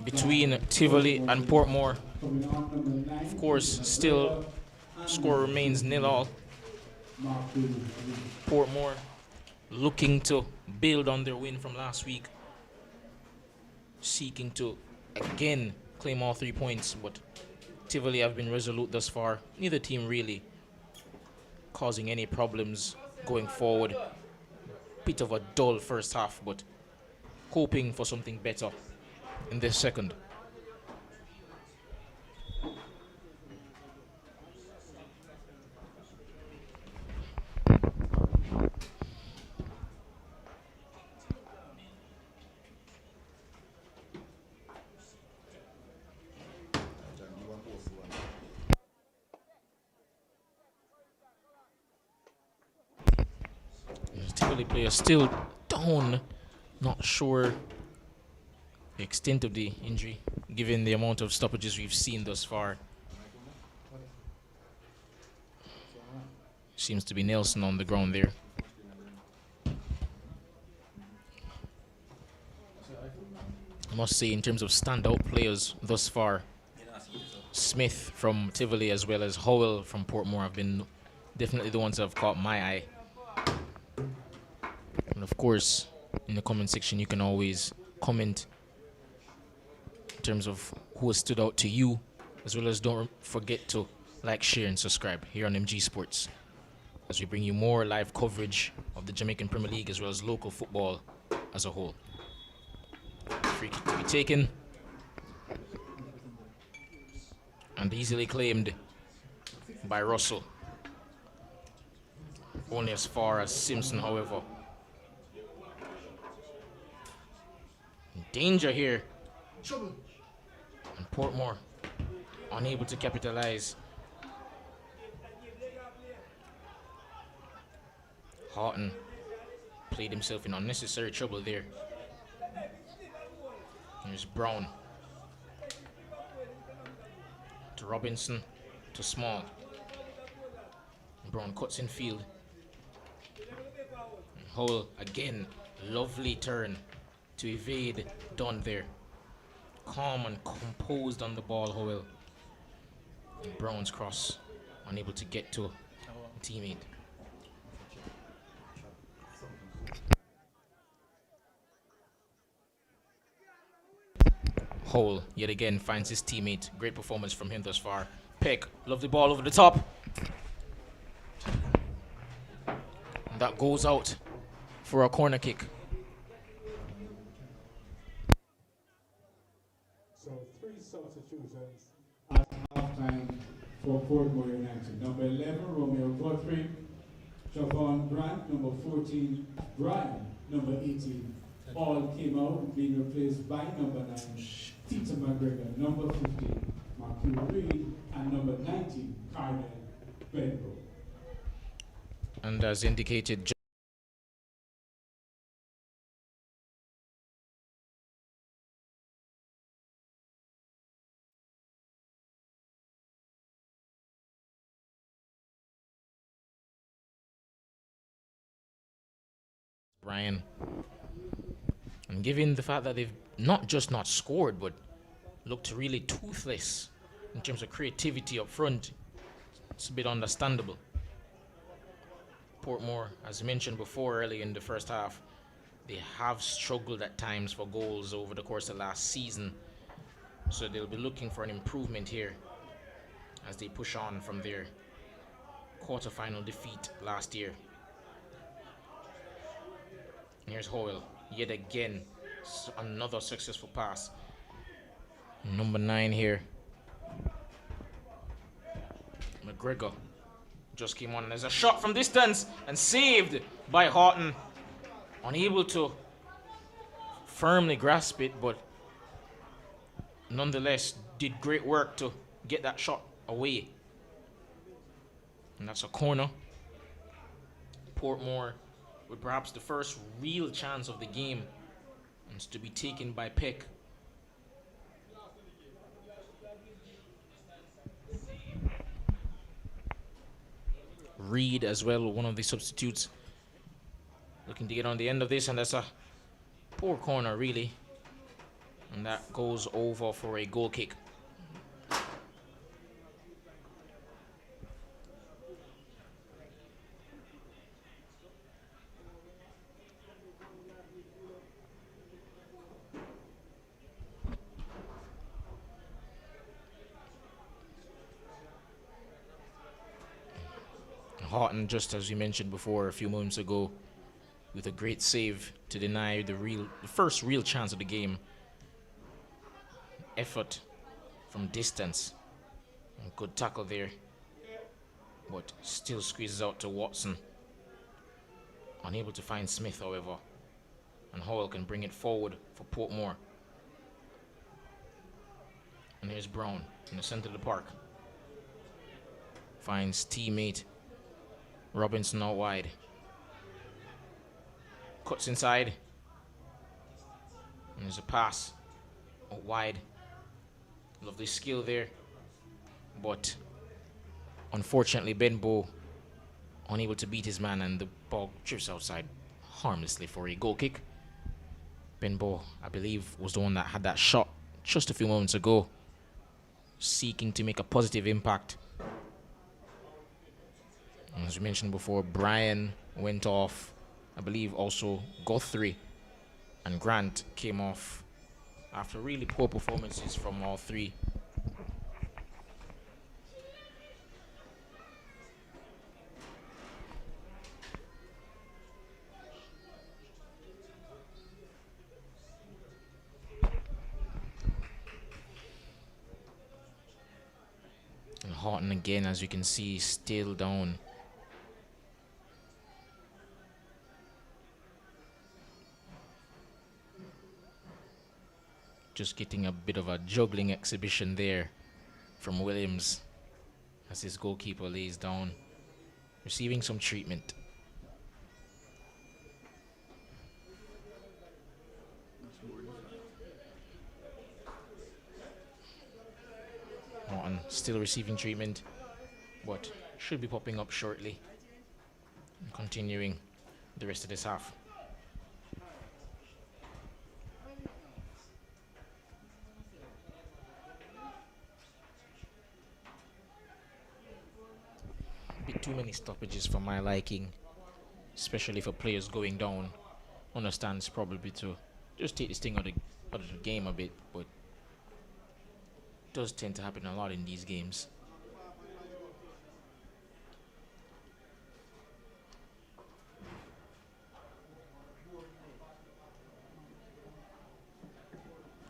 B: between Tivoli and Portmore. Of course, still score remains 0-all. Portmore looking to build on their win from last week, seeking to again claim all 3 points, but Tivoli have been resolute thus far. Neither team really causing any problems going forward. Bit of a dull first half, but hoping for something better in this second. Tivoli player still down, not sure the extent of the injury given the amount of stoppages we've seen thus far. Seems to be Nelson on the ground there. I must say, in terms of standout players thus far, Smith from Tivoli as well as Howell from Portmore have been definitely the ones that have caught my eye. And of course, in the comment section, you can always comment in terms of who has stood out to you, as well as don't forget to like, share, and subscribe here on MG Sports as we bring you more live coverage of the Jamaican Premier League as well as local football as a whole. Free kick to be taken and easily claimed by Russell. Only as far as Simpson, however. Danger here. And Portmore unable to capitalize. Houghton played himself in unnecessary trouble there. Here's Brown to Robinson to Small. Brown cuts in field. And Hull again, lovely turn to evade Dunn there. Calm and composed on the ball, Howell. And Brown's cross, unable to get to a teammate. Howell yet again finds his teammate. Great performance from him thus far. Peck, lovely ball over the top. And that goes out for a corner kick.
A: So 3 substitutions at halftime for Portmore United. Number 11, Romeo Guthrie. Javon Grant. Number 14, Brian. Number 18, all came out, being replaced by number 9, Tita McGregor. Number 15, Marquis Reed. And number 19, Carmen Benro.
B: And as indicated, Brian. And given the fact that they've not just not scored, but looked really toothless in terms of creativity up front, it's a bit understandable. Portmore, as mentioned before early in the first half, they have struggled at times for goals over the course of last season. So they'll be looking for an improvement here as they push on from their quarter-final defeat last year. And here's Hoyle, yet again, another successful pass. Number 9 here. McGregor just came on. There's a shot from distance and saved by Houghton. Unable to firmly grasp it, but nonetheless did great work to get that shot away. And that's a corner. Portmore with perhaps the first real chance of the game, and it's to be taken by Peck. Reed as well, one of the substitutes, looking to get on the end of this, and that's a poor corner really, and that goes over for a goal kick. Houghton, just as we mentioned before a few moments ago, with a great save to deny the first real chance of the game. Effort from distance. And good tackle there. But still squeezes out to Watson. Unable to find Smith, however. And Howell can bring it forward for Portmore. And here's Brown in the center of the park. Finds teammate Robinson out wide. Cuts inside. And there's a pass out wide. Lovely skill there. But unfortunately, Benbow unable to beat his man, and the ball drifts outside harmlessly for a goal kick. Benbow, I believe, was the one that had that shot just a few moments ago, seeking to make a positive impact. As we mentioned before, Brian went off. I believe also Guthrie and Grant came off after really poor performances from all three. And Houghton again, as you can see, still down. Just getting a bit of a juggling exhibition there from Williams as his goalkeeper lays down, receiving some treatment. Houghton still receiving treatment, but should be popping up shortly. And continuing the rest of this half. Too many stoppages for my liking, especially for players going down. Understand it's probably to just take this thing out of the game a bit, but it does tend to happen a lot in these games.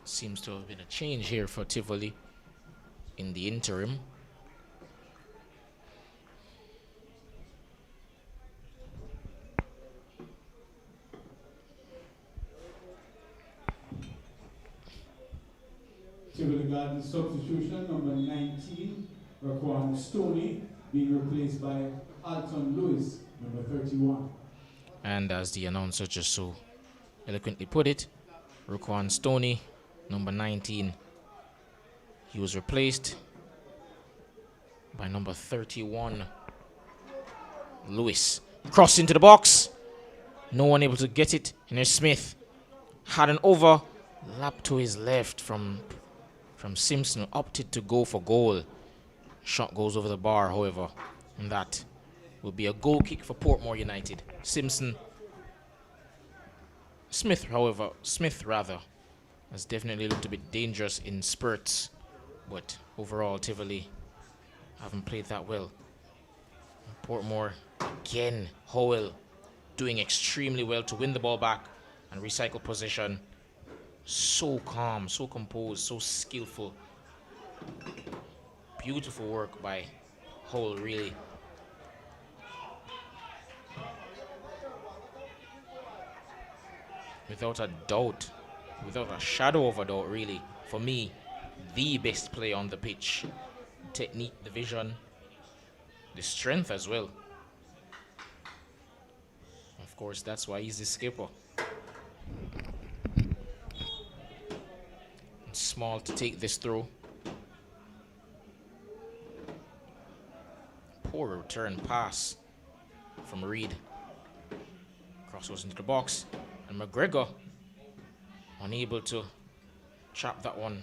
B: Seems to have been a change here for Tivoli in the interim.
A: Tivoli Gardens substitution, number 19, Raquan Stoney, being replaced by Alton Lewis, number 31.
B: And as the announcer just so eloquently put it, Raquan Stoney, number 19, he was replaced by number 31, Lewis. Cross into the box. No one able to get it. And there's Smith. Had an overlap to his left from Simpson, opted to go for goal. Shot goes over the bar, however, and that will be a goal kick for Portmore United. Smith has definitely looked a bit dangerous in spurts, but overall Tivoli haven't played that well. Portmore again, Howell doing extremely well to win the ball back and recycle possession. So calm, so composed, so skillful. Beautiful work by Howell, really. Without a doubt, without a shadow of a doubt, really, for me, the best player on the pitch. Technique, the vision, the strength as well. Of course, that's why he's the skipper. Small to take this throw. Poor return pass from Reed. Cross goes into the box, and McGregor unable to trap that one.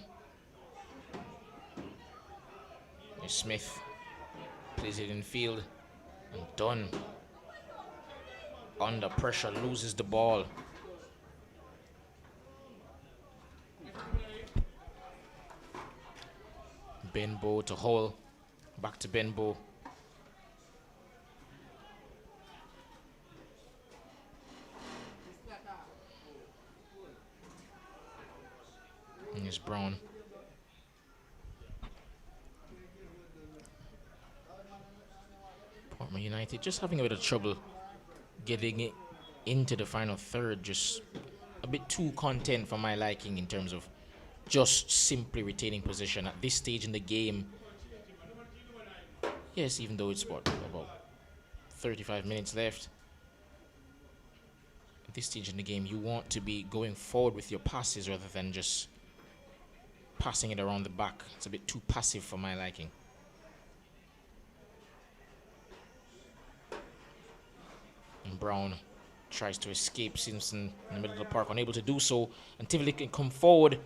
B: And Smith plays it in field, and Dunn under pressure loses the ball. Benbow to Hull, back to Benbow. And here's Brown. Portmore United just having a bit of trouble getting it into the final third. Just a bit too content for my liking in terms of just simply retaining possession at this stage in the game. Yes, even though it's about 35 minutes left. At this stage in the game, you want to be going forward with your passes rather than just passing it around the back. It's a bit too passive for my liking. And Brown tries to escape Simpson in the middle of the park, unable to do so. And Tivoli can come forward.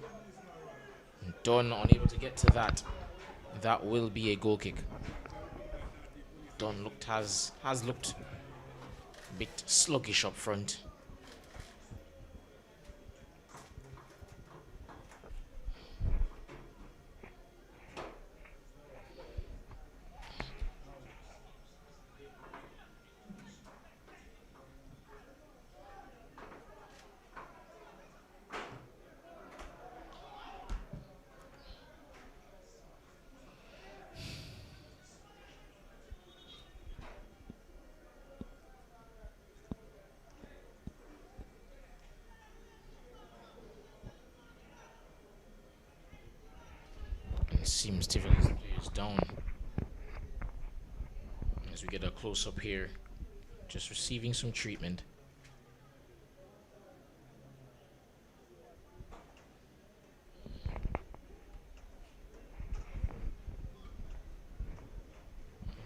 B: And Dunn unable to get to that. That will be a goal kick. Dunn has looked a bit sluggish up front. It seems Tivoli's is down. As we get a close up here, just receiving some treatment.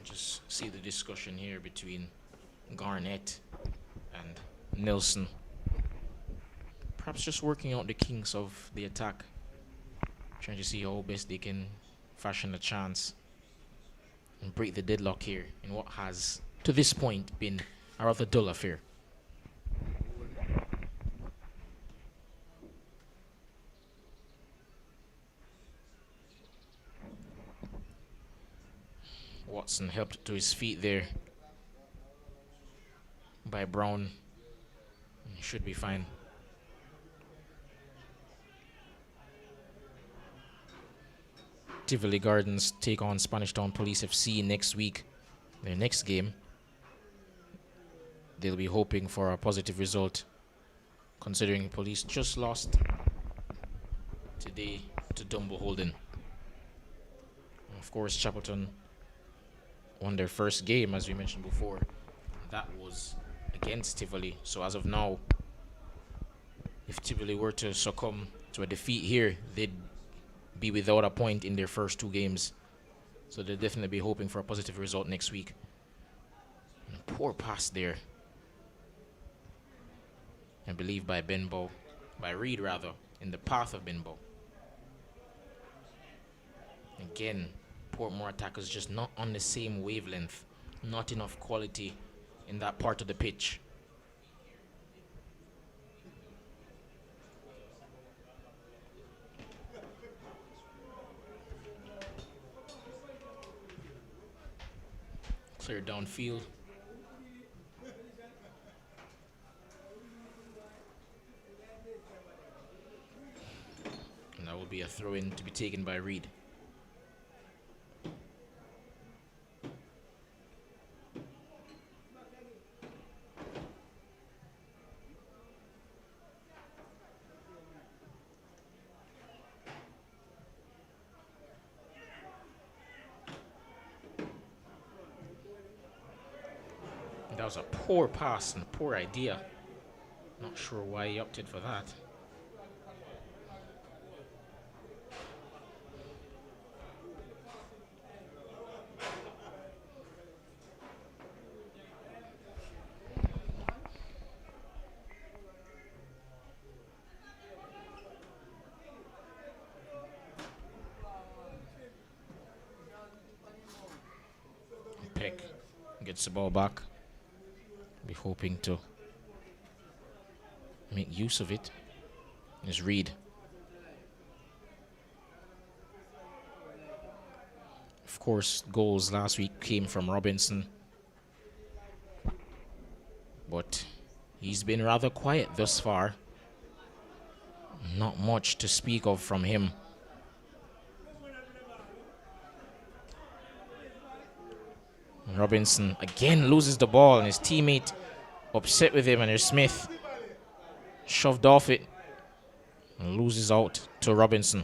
B: Just see the discussion here between Garnett and Nelson. Perhaps just working out the kinks of the attack. Trying to see how best they can fashion a chance and break the deadlock here in what has, to this point, been a rather dull affair. Watson helped to his feet there by Brown. He should be fine. Tivoli Gardens take on Spanish Town Police FC next week. Their next game. They'll be hoping for a positive result, considering Police just lost today to Dumbo Holden. Of course, Chapelton won their first game, as we mentioned before. That was against Tivoli. So as of now, if Tivoli were to succumb to a defeat here, they'd be without a point in their first two games. So they'll definitely be hoping for a positive result next week. And a poor pass there, I believe by Reed rather, in the path of Benbow. Again, Portmore attackers just not on the same wavelength. Not enough quality in that part of the pitch. Clear downfield. And that will be a throw-in to be taken by Reed. That was a poor pass and a poor idea. Not sure why he opted for that. Gets the ball back. Be hoping to make use of it. Is Reed. Of course, goals last week came from Robinson, but he's been rather quiet thus far. Not much to speak of from him. Robinson again loses the ball, and his teammate upset with him, and there's Smith shoved off it and loses out to Robinson.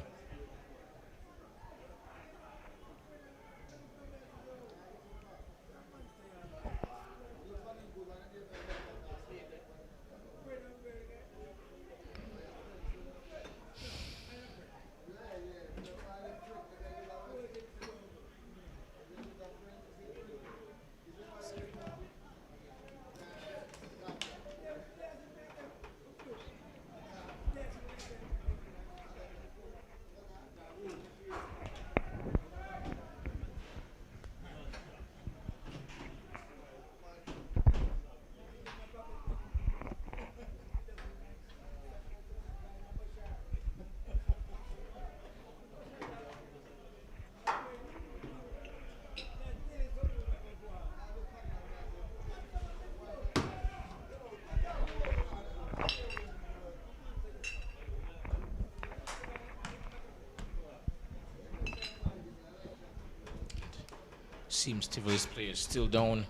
B: Seems Tivoli's players still down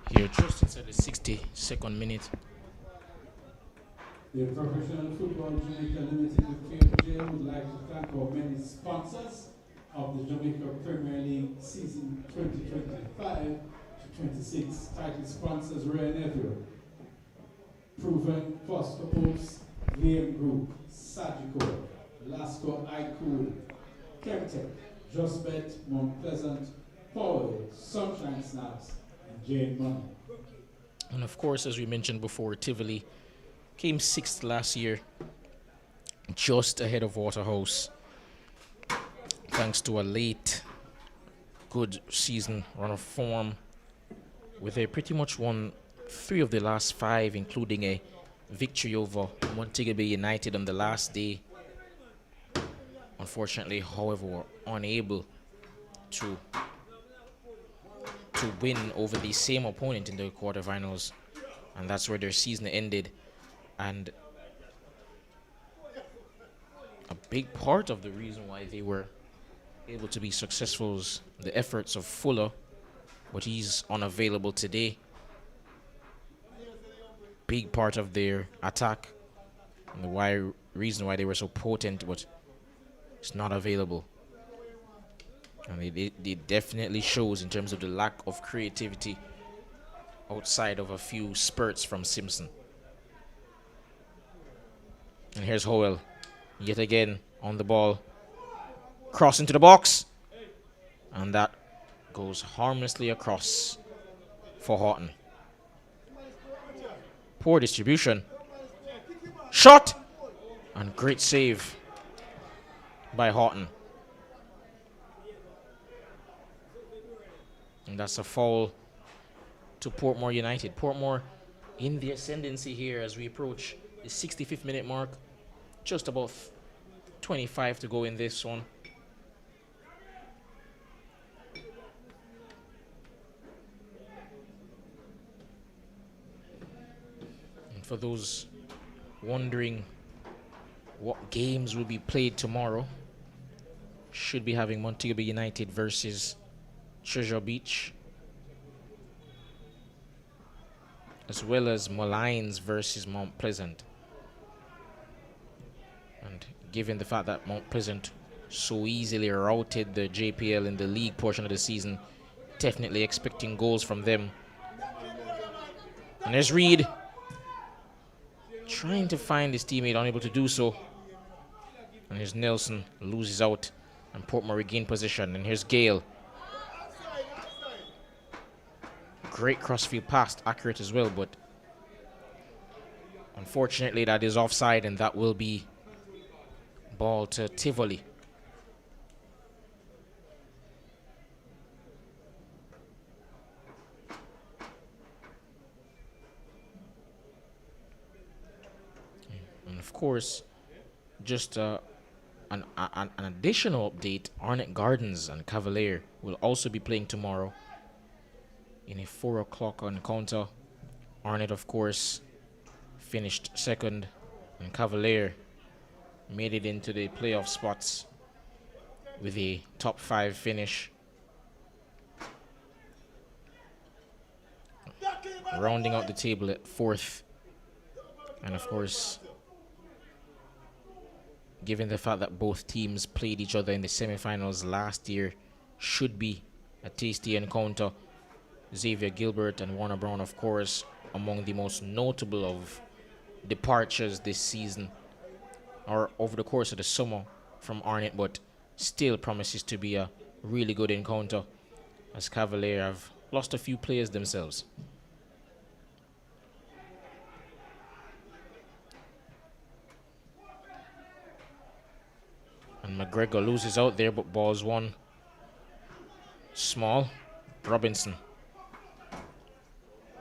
B: here just inside the 62nd minute.
A: The Professional Football Jamaica Limited with KFJ would like to thank our many sponsors of the Jamaica Premier League season 2025 to 26. Title sponsors Royal Neville, Proven Foster Posts, VM Group, Sagico, Lasco iCool, Chemtech, Just Bet, Mount Pleasant, Forward, Sunshine Snaps, and Jane Money.
B: And of course, as we mentioned before, Tivoli came 6th last year, just ahead of Waterhouse, thanks to a late good season run of form, where they pretty much won 3 of the last 5, including a victory over Montego Bay United on the last day. Unfortunately, however, were unable to win over the same opponent in the quarterfinals, and that's where their season ended. And a big part of the reason why they were able to be successful was the efforts of Fuller, but he's unavailable today. Big part of their attack and the reason why they were so potent, but it's not available. And it definitely shows in terms of the lack of creativity outside of a few spurts from Simpson. And here's Howell, yet again on the ball. Cross into the box. And that goes harmlessly across for Horton. Poor distribution. Shot! And great save by Horton. And that's a foul to Portmore United. Portmore in the ascendancy here as we approach the 65th minute mark. Just about 25 to go in this one. And for those wondering what games will be played tomorrow, should be having Montego Bay United versus Treasure Beach, as well as Molynes versus Mount Pleasant. And given the fact that Mount Pleasant so easily routed the JPL in the league portion of the season, definitely expecting goals from them. And there's Reed trying to find his teammate, unable to do so. And here's Nelson, loses out, and Portmore regain possession. And here's Gale. Great crossfield pass, accurate as well, but unfortunately that is offside, and that will be ball to Tivoli. And of course, just an additional update, Arnett Gardens and Cavalier will also be playing tomorrow in a 4 o'clock encounter. Arnett, of course, finished second, and Cavalier made it into the playoff spots with a top 5 finish. Rounding out the table at 4th. And of course, given the fact that both teams played each other in the semifinals last year, should be a tasty encounter. Xavier Gilbert and Warner Brown, of course, among the most notable of departures this season or over the course of the summer from Arnett, but still promises to be a really good encounter, as Cavalier have lost a few players themselves. And McGregor loses out there, but ball's won. Small. Robinson.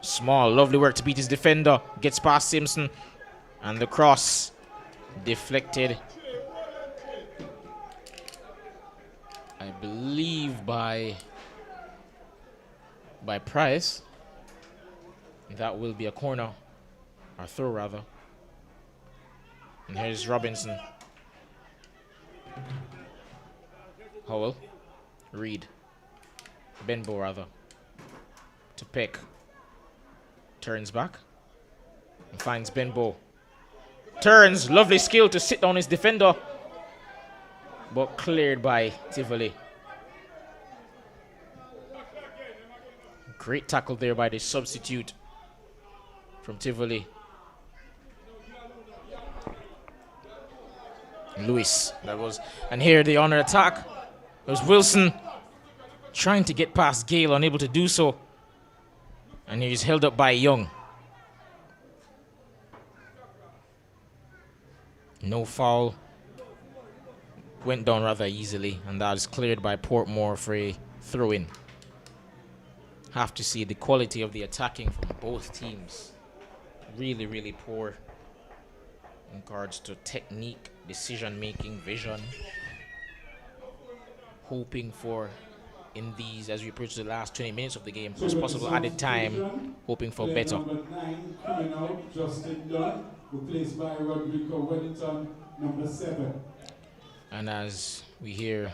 B: Small. Lovely work to beat his defender. Gets past Simpson. And the cross deflected, I believe, by Price. That will be a corner. Or throw, rather. And here's Robinson. Howell. Reed. Benbow, rather. To Peck. Turns back. And finds Benbow. Turns. Lovely skill to sit down his defender. But cleared by Tivoli. Great tackle there by the substitute from Tivoli. Lewis, that was, and here the honor attack. It was Wilson trying to get past Gale, unable to do so. And he's held up by Young. No foul. Went down rather easily, and that is cleared by Portmore for a throw-in. Have to see the quality of the attacking from both teams. Really, really poor in regards to technique, decision-making, vision. Hoping for, in these, as we approach the last 20 minutes of the game, as possible added time, hoping for better.
A: Number 9 coming out, Justin Dunn, replaced by Rodrigo Wellington, number 7.
B: And as we hear,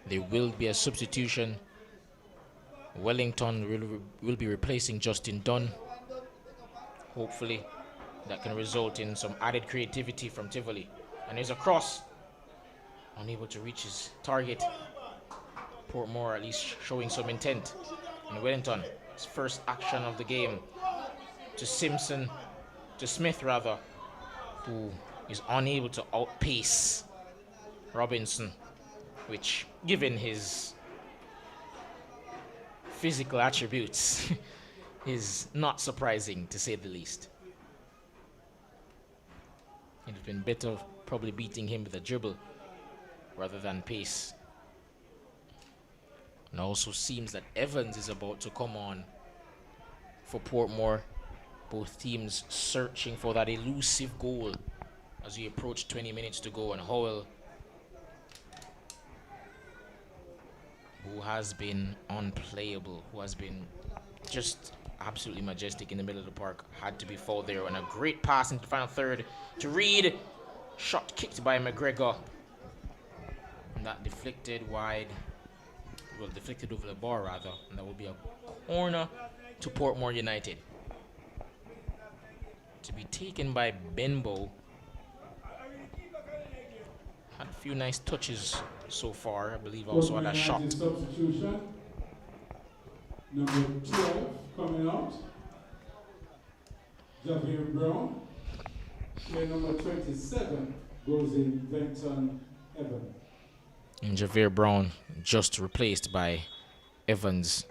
B: there will be a substitution. Wellington will be replacing Justin Dunn. Hopefully, that can result in some added creativity from Tivoli. And there's a cross. Unable to reach his target. Portmore at least showing some intent. And Wellington, his first action of the game. To Simpson, to Smith rather, who is unable to outpace Robinson, which, given his physical attributes, is not surprising to say the least. It'd have been better probably beating him with a dribble rather than pace. And also seems that Evans is about to come on for Portmore. Both teams searching for that elusive goal as we approach 20 minutes to go. And Howell, who has been unplayable, who has been just absolutely majestic in the middle of the park, had to be fouled there. And a great pass into the final third to Reed. Shot kicked by McGregor. And that deflected wide. Well, deflected over the bar rather. And that will be a corner to Portmore United. To be taken by Benbow. Had a few nice touches so far. I believe also had a shot.
A: Substitution. Number 12 coming out. Javier Brown. Player number 27 goes in Benton Evans.
B: And Javier Brown just replaced by Evans,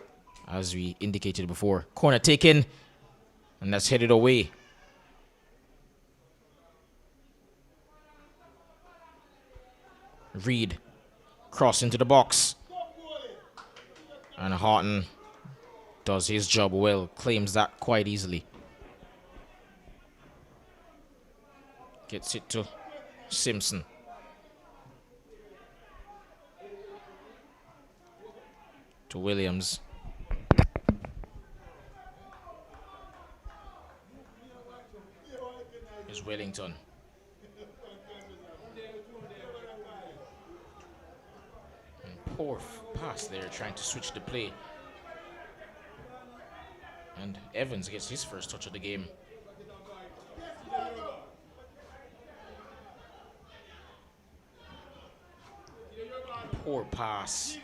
B: as we indicated before. Corner taken, and that's headed away. Reed, cross into the box. And Houghton does his job well, claims that quite easily. Gets it to Simpson. To Williams. Is Wellington. And poor pass there, trying to switch the play. And Evans gets his first touch of the game. Poor pass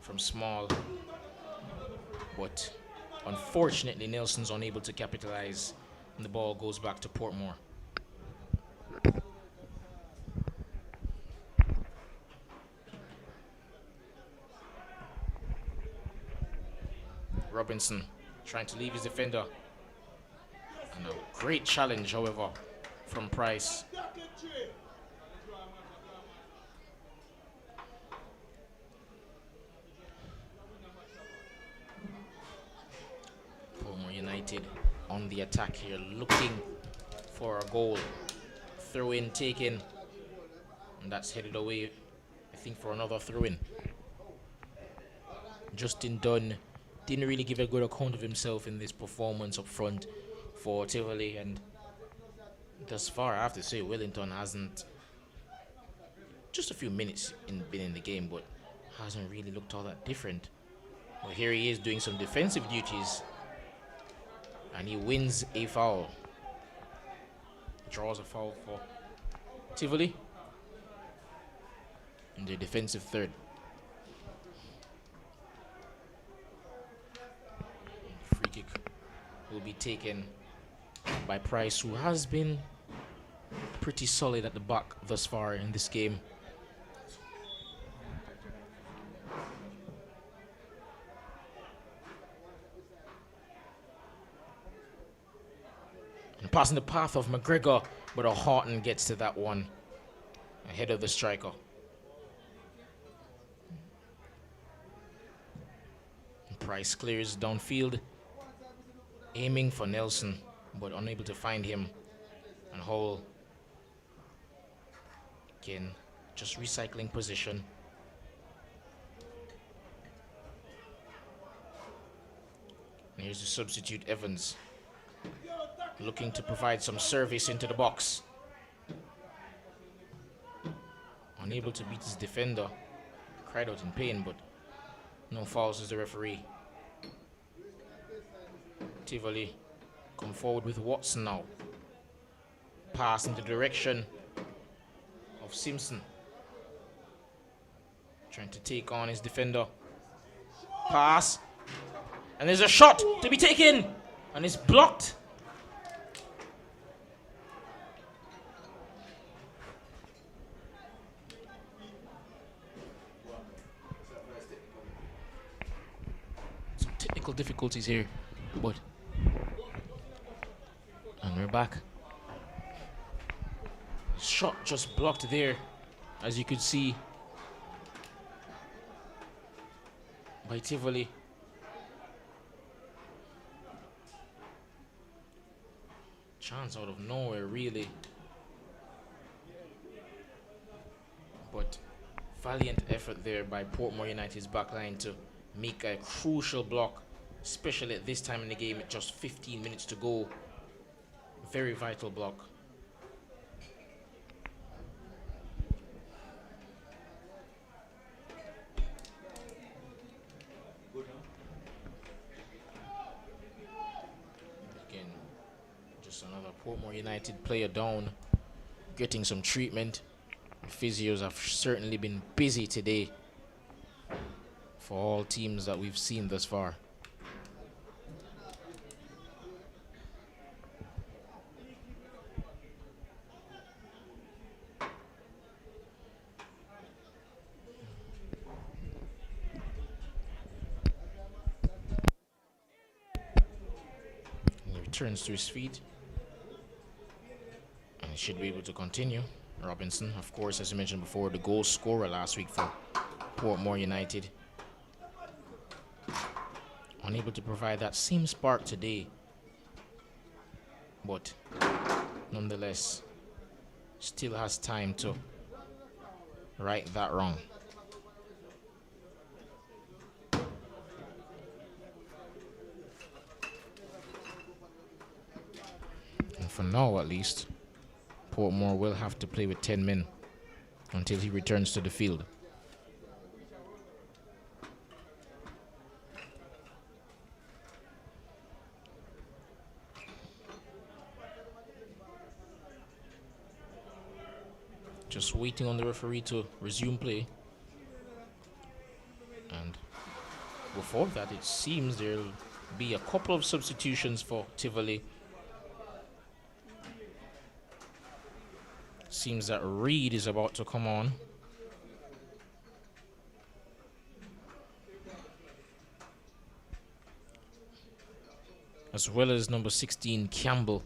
B: from Small. But unfortunately, Nelson's unable to capitalize. And the ball goes back to Portmore. Robinson trying to leave his defender. And a great challenge, however, from Price. Portmore United on the attack here, looking for a goal. Throw in taken, and that's headed away, I think, for another throw in. Justin Dunn didn't really give a good account of himself in this performance up front for Tivoli, and thus far I have to say Wellington hasn't, just a few minutes been in the game, but hasn't really looked all that different. But here he is doing some defensive duties, and he wins a foul. Draws a foul for Tivoli in the defensive third. Free kick will be taken by Price, who has been pretty solid at the back thus far in this game. Passing the path of McGregor, but Horton gets to that one ahead of the striker. Price clears downfield, aiming for Nelson, but unable to find him. And Hall again, just recycling position. And here's the substitute, Evans, looking to provide some service into the box. Unable to beat his defender. Cried out in pain, but no fouls as the referee. Tivoli come forward with Watson now. Pass in the direction of Simpson. Trying to take on his defender. Pass. And there's a shot to be taken. And it's blocked. Some technical difficulties here, but and we're back. Shot just blocked there, as you could see, by Tivoli. Chance out of nowhere, really. But valiant effort there by Portmore United's backline to make a crucial block, especially at this time in the game at just 15 minutes to go. Very vital block. Again, just another Portmore United player down, getting some treatment. The physios have certainly been busy today for all teams that we've seen thus far. He returns to his feet, and he should be able to continue. Robinson, of course, as you mentioned before, the goal scorer last week for Portmore United. Unable to provide that same spark today, but nonetheless still has time to right that wrong. And for now, at least, Portmore will have to play with 10 men until he returns to the field. Just waiting on the referee to resume play. And before that, it seems there'll be a couple of substitutions for Tivoli. Seems that Reed is about to come on. As well as number 16, Campbell.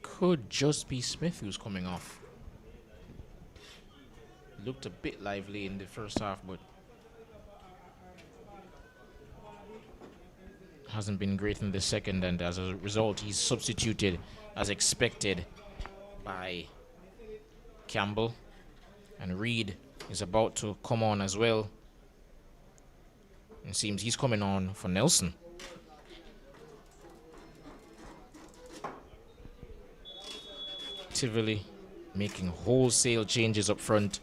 B: Could just be Smith who's coming off. Looked a bit lively in the first half, but hasn't been great in the second, and as a result, he's substituted as expected by Campbell. And Reed is about to come on as well. It seems he's coming on for Nelson. Tivoli making wholesale changes up front,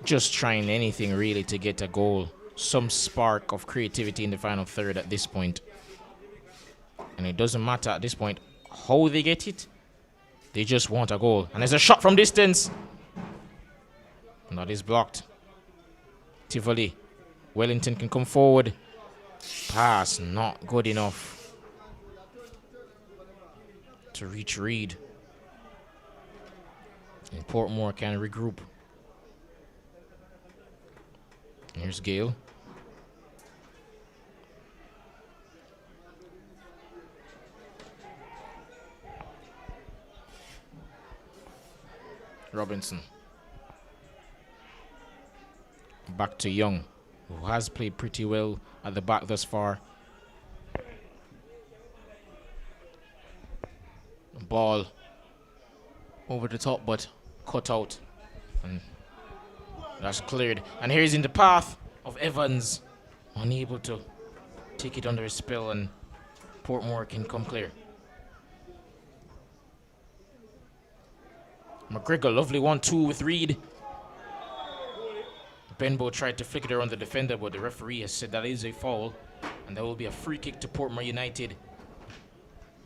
B: just trying anything really to get a goal, some spark of creativity in the final third at this point. And it doesn't matter at this point how they get it, they just want a goal. And there's a shot from distance, and that is blocked. Tivoli, Wellington can come forward, pass not good enough to reach Reed. And Portmore can regroup. Here's Gale. Robinson. Back to Young, who has played pretty well at the back thus far. Ball over the top, but cut out, and that's cleared. And here he's in the path of Evans, unable to take it under his spell, and Portmore can come clear. McGregor, lovely 1-2 with Reed. Benbow tried to flick it around the defender, but the referee has said that is a foul, and there will be a free kick to Portmore United.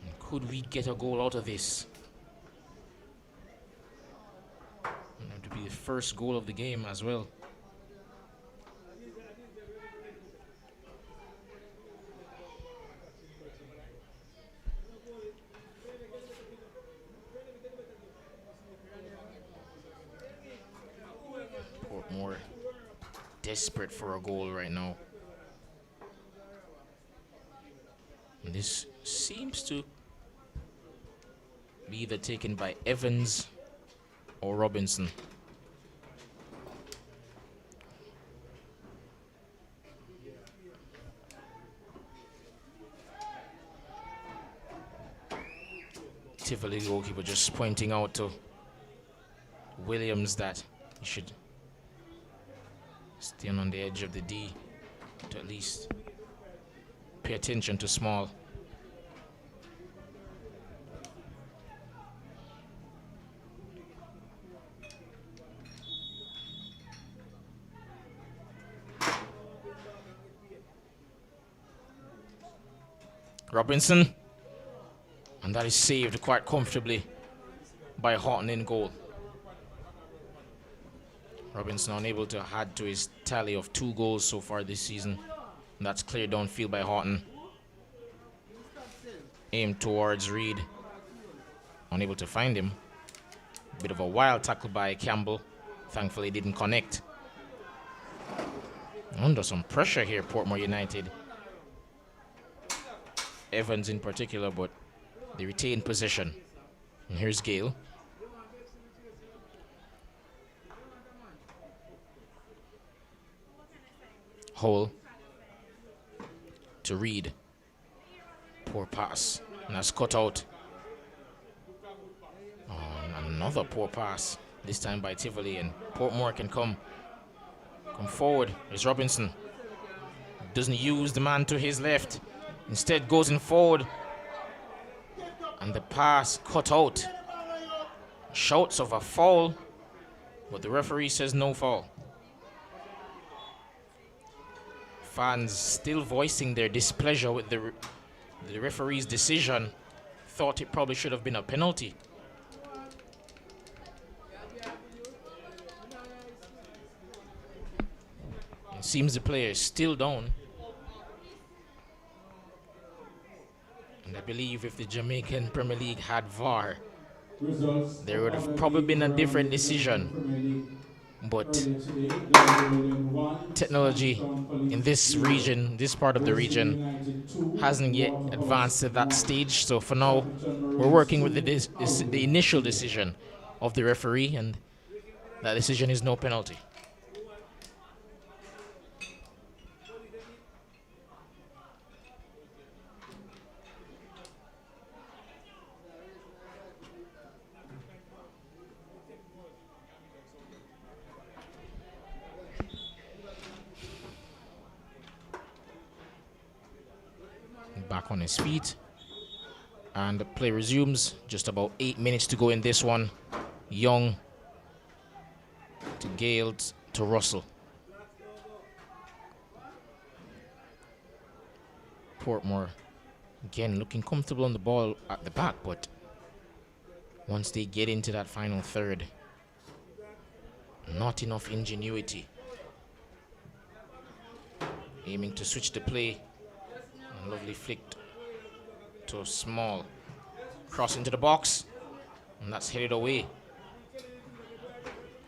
B: And could we get a goal out of this? To be the first goal of the game as well. Portmore desperate for a goal right now. And this seems to be either taken by Evans or Robinson. Tivoli goalkeeper just pointing out to Williams that he should stand on the edge of the D to at least pay attention to Small. Robinson, and that is saved quite comfortably by Houghton in goal. Robinson unable to add to his tally of 2 goals so far this season. And that's cleared downfield by Houghton. Aimed towards Reed. Unable to find him. Bit of a wild tackle by Campbell. Thankfully didn't connect. Under some pressure here, Portmore United. Evans in particular, but they retain possession. And here's Gale. Hole to Reed. Poor pass. And that's cut out. Oh, another poor pass. This time by Tivoli, and Portmore can come forward. There's Robinson. Doesn't use the man to his left. Instead goes in forward. And the pass cut out. Shouts of a foul, but the referee says no foul. Fans still voicing their displeasure with the referee's decision. Thought it probably should have been a penalty. It seems the player is still down. And I believe if the Jamaican Premier League had VAR, there would have probably been a different decision. But technology in this region, this part of the region, hasn't yet advanced to that stage. So for now, we're working with the initial decision of the referee, and that decision is no penalty. Back on his feet, and the play resumes. Just about 8 minutes to go in this one. Young to Gale to Russell. Portmore again looking comfortable on the ball at the back, but once they get into that final third, not enough ingenuity. Aiming to switch the play. Lovely flicked to Small. Cross into the box, and that's headed away.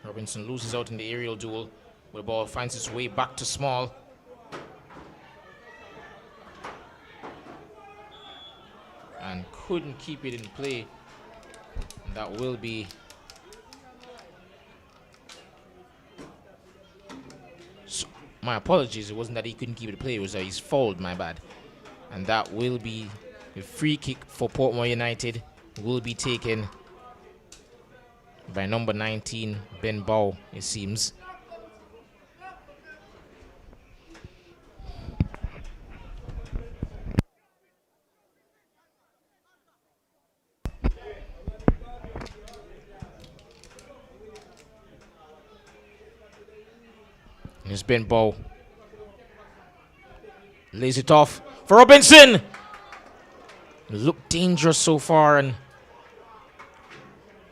B: Robinson loses out in the aerial duel, where the ball finds its way back to Small. And couldn't keep it in play. And that will be my apologies, it wasn't that he couldn't keep it in play, it was that he's fouled, my bad. And that will be a free kick for Portmore United. Will be taken by number 19, Ben Bow, it seems. Here's Ben Bow. Lays it off for Robinson. Looked dangerous so far, and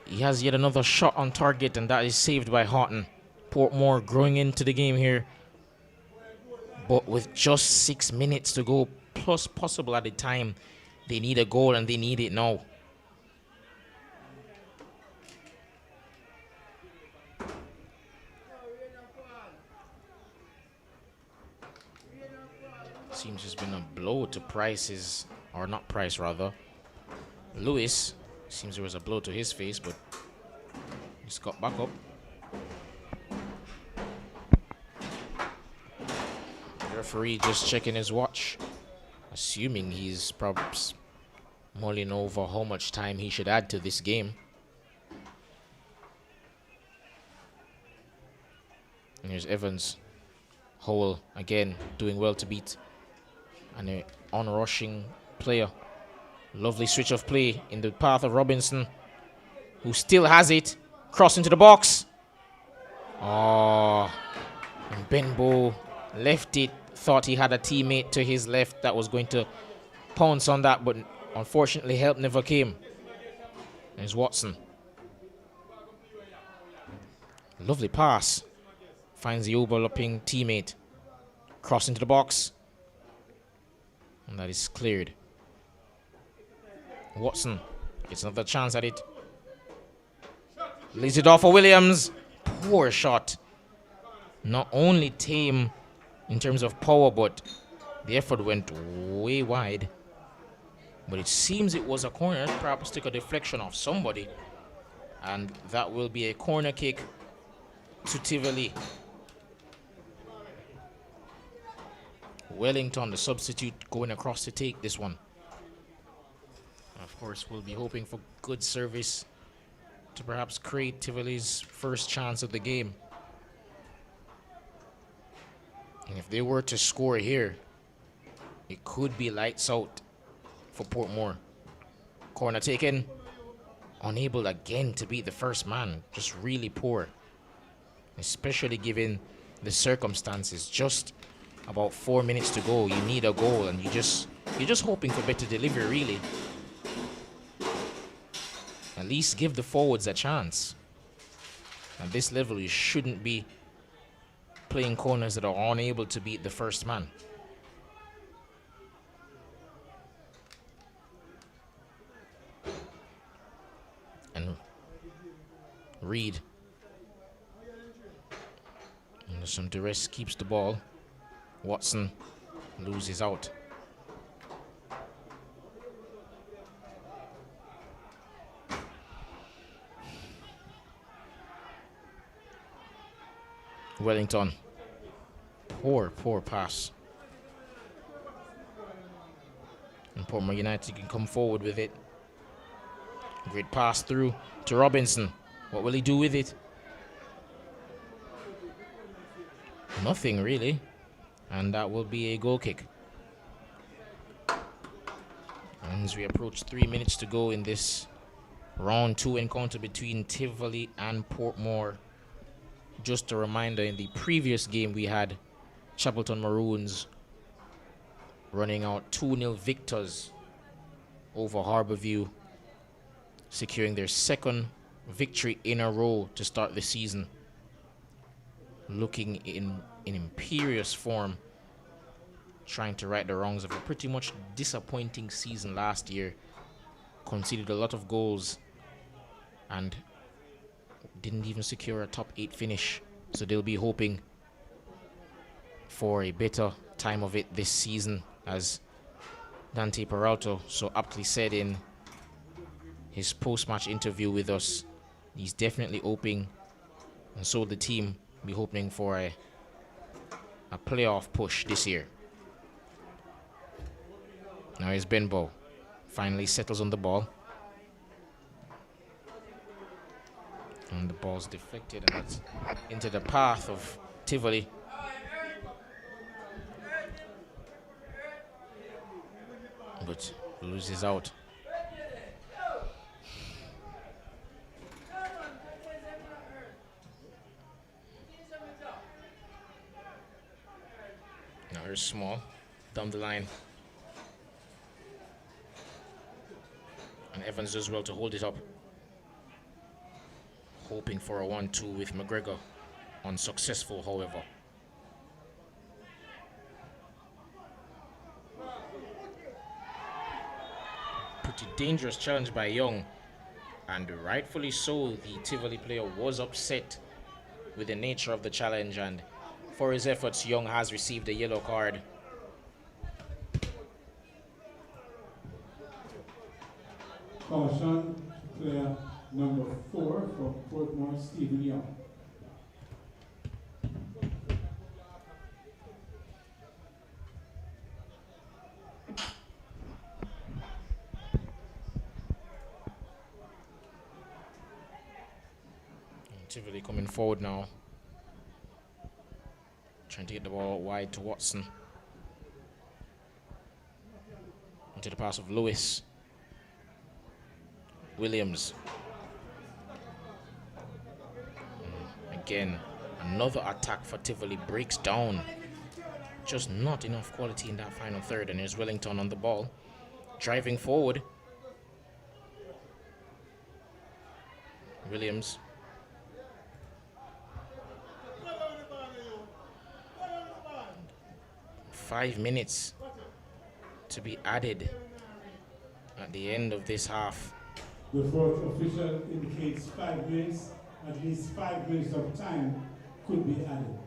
B: he has yet another shot on target, and that is saved by Houghton. Portmore growing into the game here, but with just 6 minutes to go, plus possible at the time, they need a goal, and they need it now. Seems there's been a blow to Price's, or not Price rather, Lewis. Seems there was a blow to his face, but he's got back up. The referee just checking his watch, assuming he's probably mulling over how much time he should add to this game. And here's Evans. Hole again doing well to beat an on-rushing player. Lovely switch of play in the path of Robinson, who still has it. Cross into the box. Oh, and Benbow left it. Thought he had a teammate to his left that was going to pounce on that, but unfortunately help never came. There's Watson. Lovely pass. Finds the overlapping teammate. Cross into the box. And that is cleared. Watson gets another chance at it. Lays it off for Williams. Poor shot. Not only tame in terms of power, but the effort went way wide. But it seems it was a corner. Perhaps took a deflection off somebody. And that will be a corner kick to Tivoli. Wellington, the substitute, going across to take this one. Of course, we'll be hoping for good service to perhaps create Tivoli's first chance of the game. And if they were to score here, it could be lights out for Portmore. Corner taken. Unable again to beat the first man. Just really poor. Especially given the circumstances. Just about 4 minutes to go. You need a goal and you're just hoping for better delivery, really. At least give the forwards a chance. At this level, you shouldn't be playing corners that are unable to beat the first man. And Reed, under some duress, keeps the ball. Watson loses out. Wellington. Poor pass. And Portmore United can come forward with it. Great pass through to Robinson. What will he do with it? Nothing really. And that will be a goal kick. And as we approach 3 minutes to go in this round 2 encounter between Tivoli and Portmore. Just a reminder, in the previous game we had Chapelton Maroons running out 2-0 victors over Harbourview, securing their second victory in a row to start the season. Looking in imperious form, trying to right the wrongs of a pretty much disappointing season last year. Conceded a lot of goals and didn't even secure a top 8 finish. So they'll be hoping for a better time of it this season, as Dante Peralta so aptly said in his post-match interview with us. He's definitely hoping, and so the team be hoping for a playoff push this year. Now here's Benbow. Finally settles on the ball. And the ball's deflected, and that's into the path of Tivoli. But loses out. Now here's Small down the line. And Evans does well to hold it up. Hoping for a 1-2 with McGregor. Unsuccessful, however. Pretty dangerous challenge by Young. And rightfully so, the Tivoli player was upset with the nature of the challenge. And for his efforts, Young has received a yellow card.
A: Caution, player number 4 for Portmore, Stephen Young.
B: Tivoli coming forward now. Trying to get the ball wide to Watson. Into the pass of Lewis. Williams. Again, another attack for Tivoli breaks down. Just not enough quality in that final third. And here's Wellington on the ball. Driving forward. Williams. Five minutes to be added at the end of this half.
A: The fourth official indicates 5 minutes. At least 5 minutes of time could be added.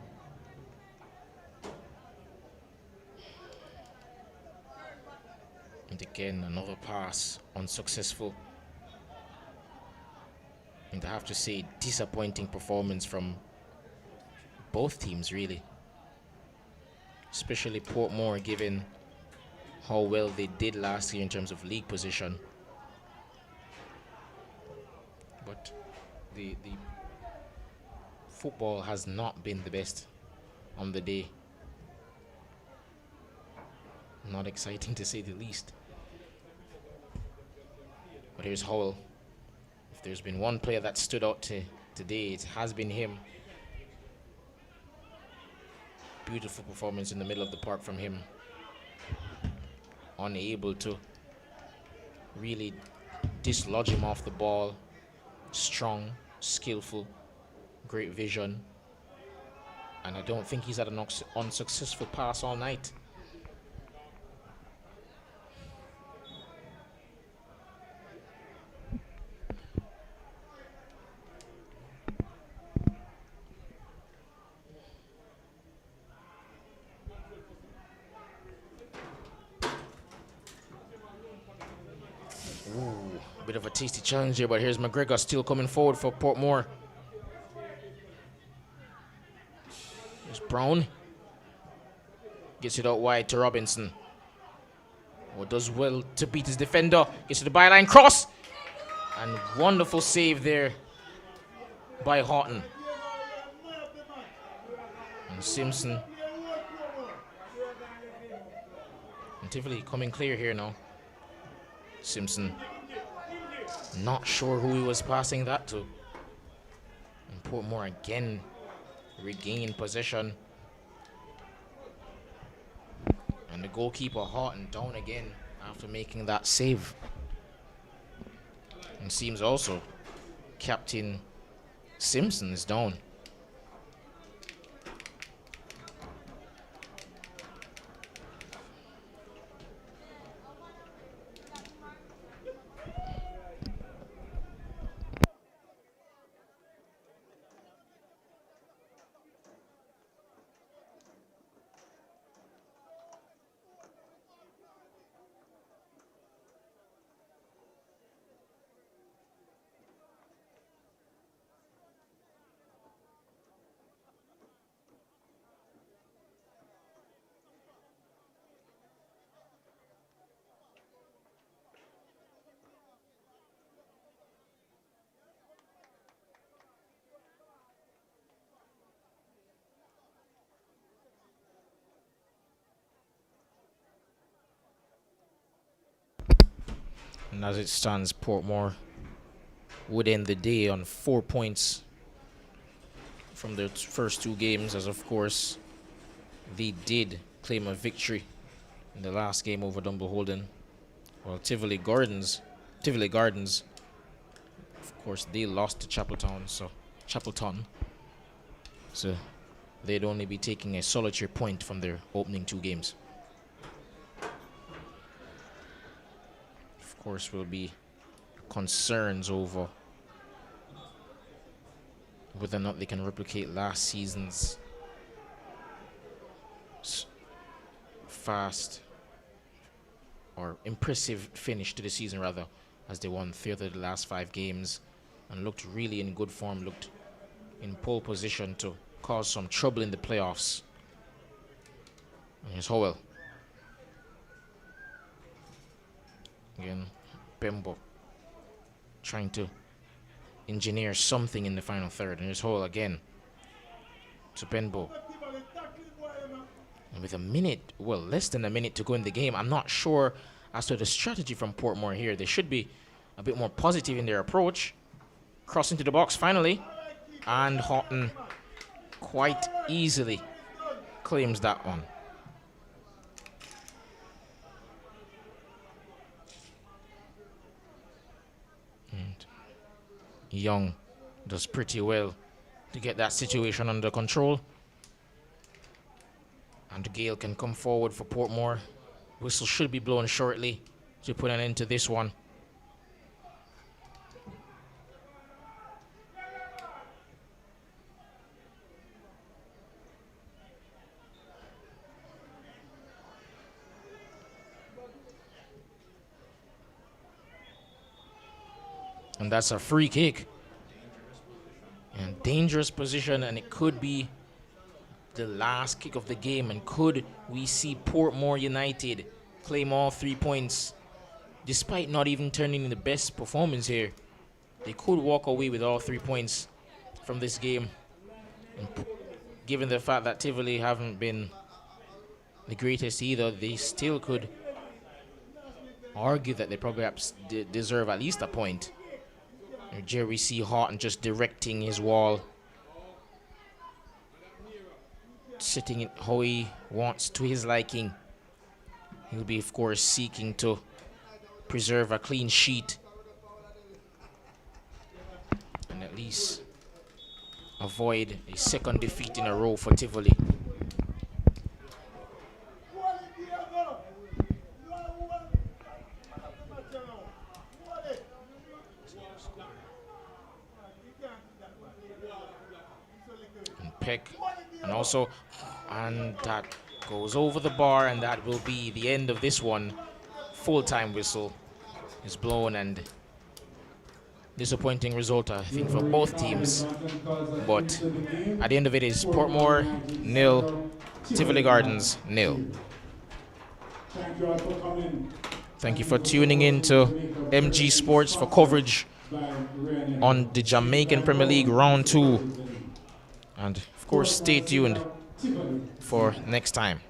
B: And again, another pass unsuccessful. And I have to say, disappointing performance from both teams, really. especially Portmore, given how well they did last year in terms of league position. But the football has not been the best on the day. Not exciting to say the least. But here's Howell. If there's been one player that stood out today, it has been him. Beautiful performance in the middle of the park from him. Unable to really dislodge him off the ball. Strong, skillful, great vision. And I don't think he's had an unsuccessful pass all night. Bit of a tasty challenge here, but here's McGregor still coming forward for Portmore. There's Brown. Gets it out wide to Robinson. Oh, does well to beat his defender. Gets to the byline cross. And wonderful save there by Houghton. And Simpson. And Tivoli coming clear here now. Simpson. Not sure who he was passing that to. And Portmore again regained possession. And the goalkeeper Houghton down again after making that save. And seems also Captain Simpson is down. And as it stands, Portmore would end the day on 4 points from their first two games, as of course they did claim a victory in the last game over Dumbleholden. While Tivoli Gardens, of course, they lost to Chapelton, so they'd only be taking a solitary point from their opening two games. Of course, will be concerns over whether or not they can replicate last season's fast or impressive finish to the season, rather, as they won 3 of the last 5 games and looked really in good form, looked in pole position to cause some trouble in the playoffs. And here's Howell. Again, Bembo trying to engineer something in the final third. And here's Howell again to Benbow. And with less than a minute to go in the game, I'm not sure as to the strategy from Portmore here. They should be a bit more positive in their approach. Cross into the box finally. And Houghton quite easily claims that one. And Young does pretty well to get that situation under control. And Gale can come forward for Portmore. Whistle should be blown shortly to put an end to this one. And that's a free kick. And dangerous position, and it could be the last kick of the game, and could we see Portmore United claim all 3 points despite not even turning in the best performance here? They could walk away with all 3 points from this game. And given the fact that Tivoli haven't been the greatest either, they still could argue that they perhaps deserve at least a point. Jerry C. Horton just directing his wall, setting it how he wants to his liking. He'll be, of course, seeking to preserve a clean sheet and at least avoid a second defeat in a row for Tivoli. And Peck, and that goes over the bar, and that will be the end of this one. Full-time whistle is blown, and disappointing result, I think, for both teams. But at the end of it is Portmore 0, Tivoli Gardens 0. Thank you for tuning in to MG Sports for coverage on the Jamaican Premier League Round 2. And, of course, stay tuned for next time.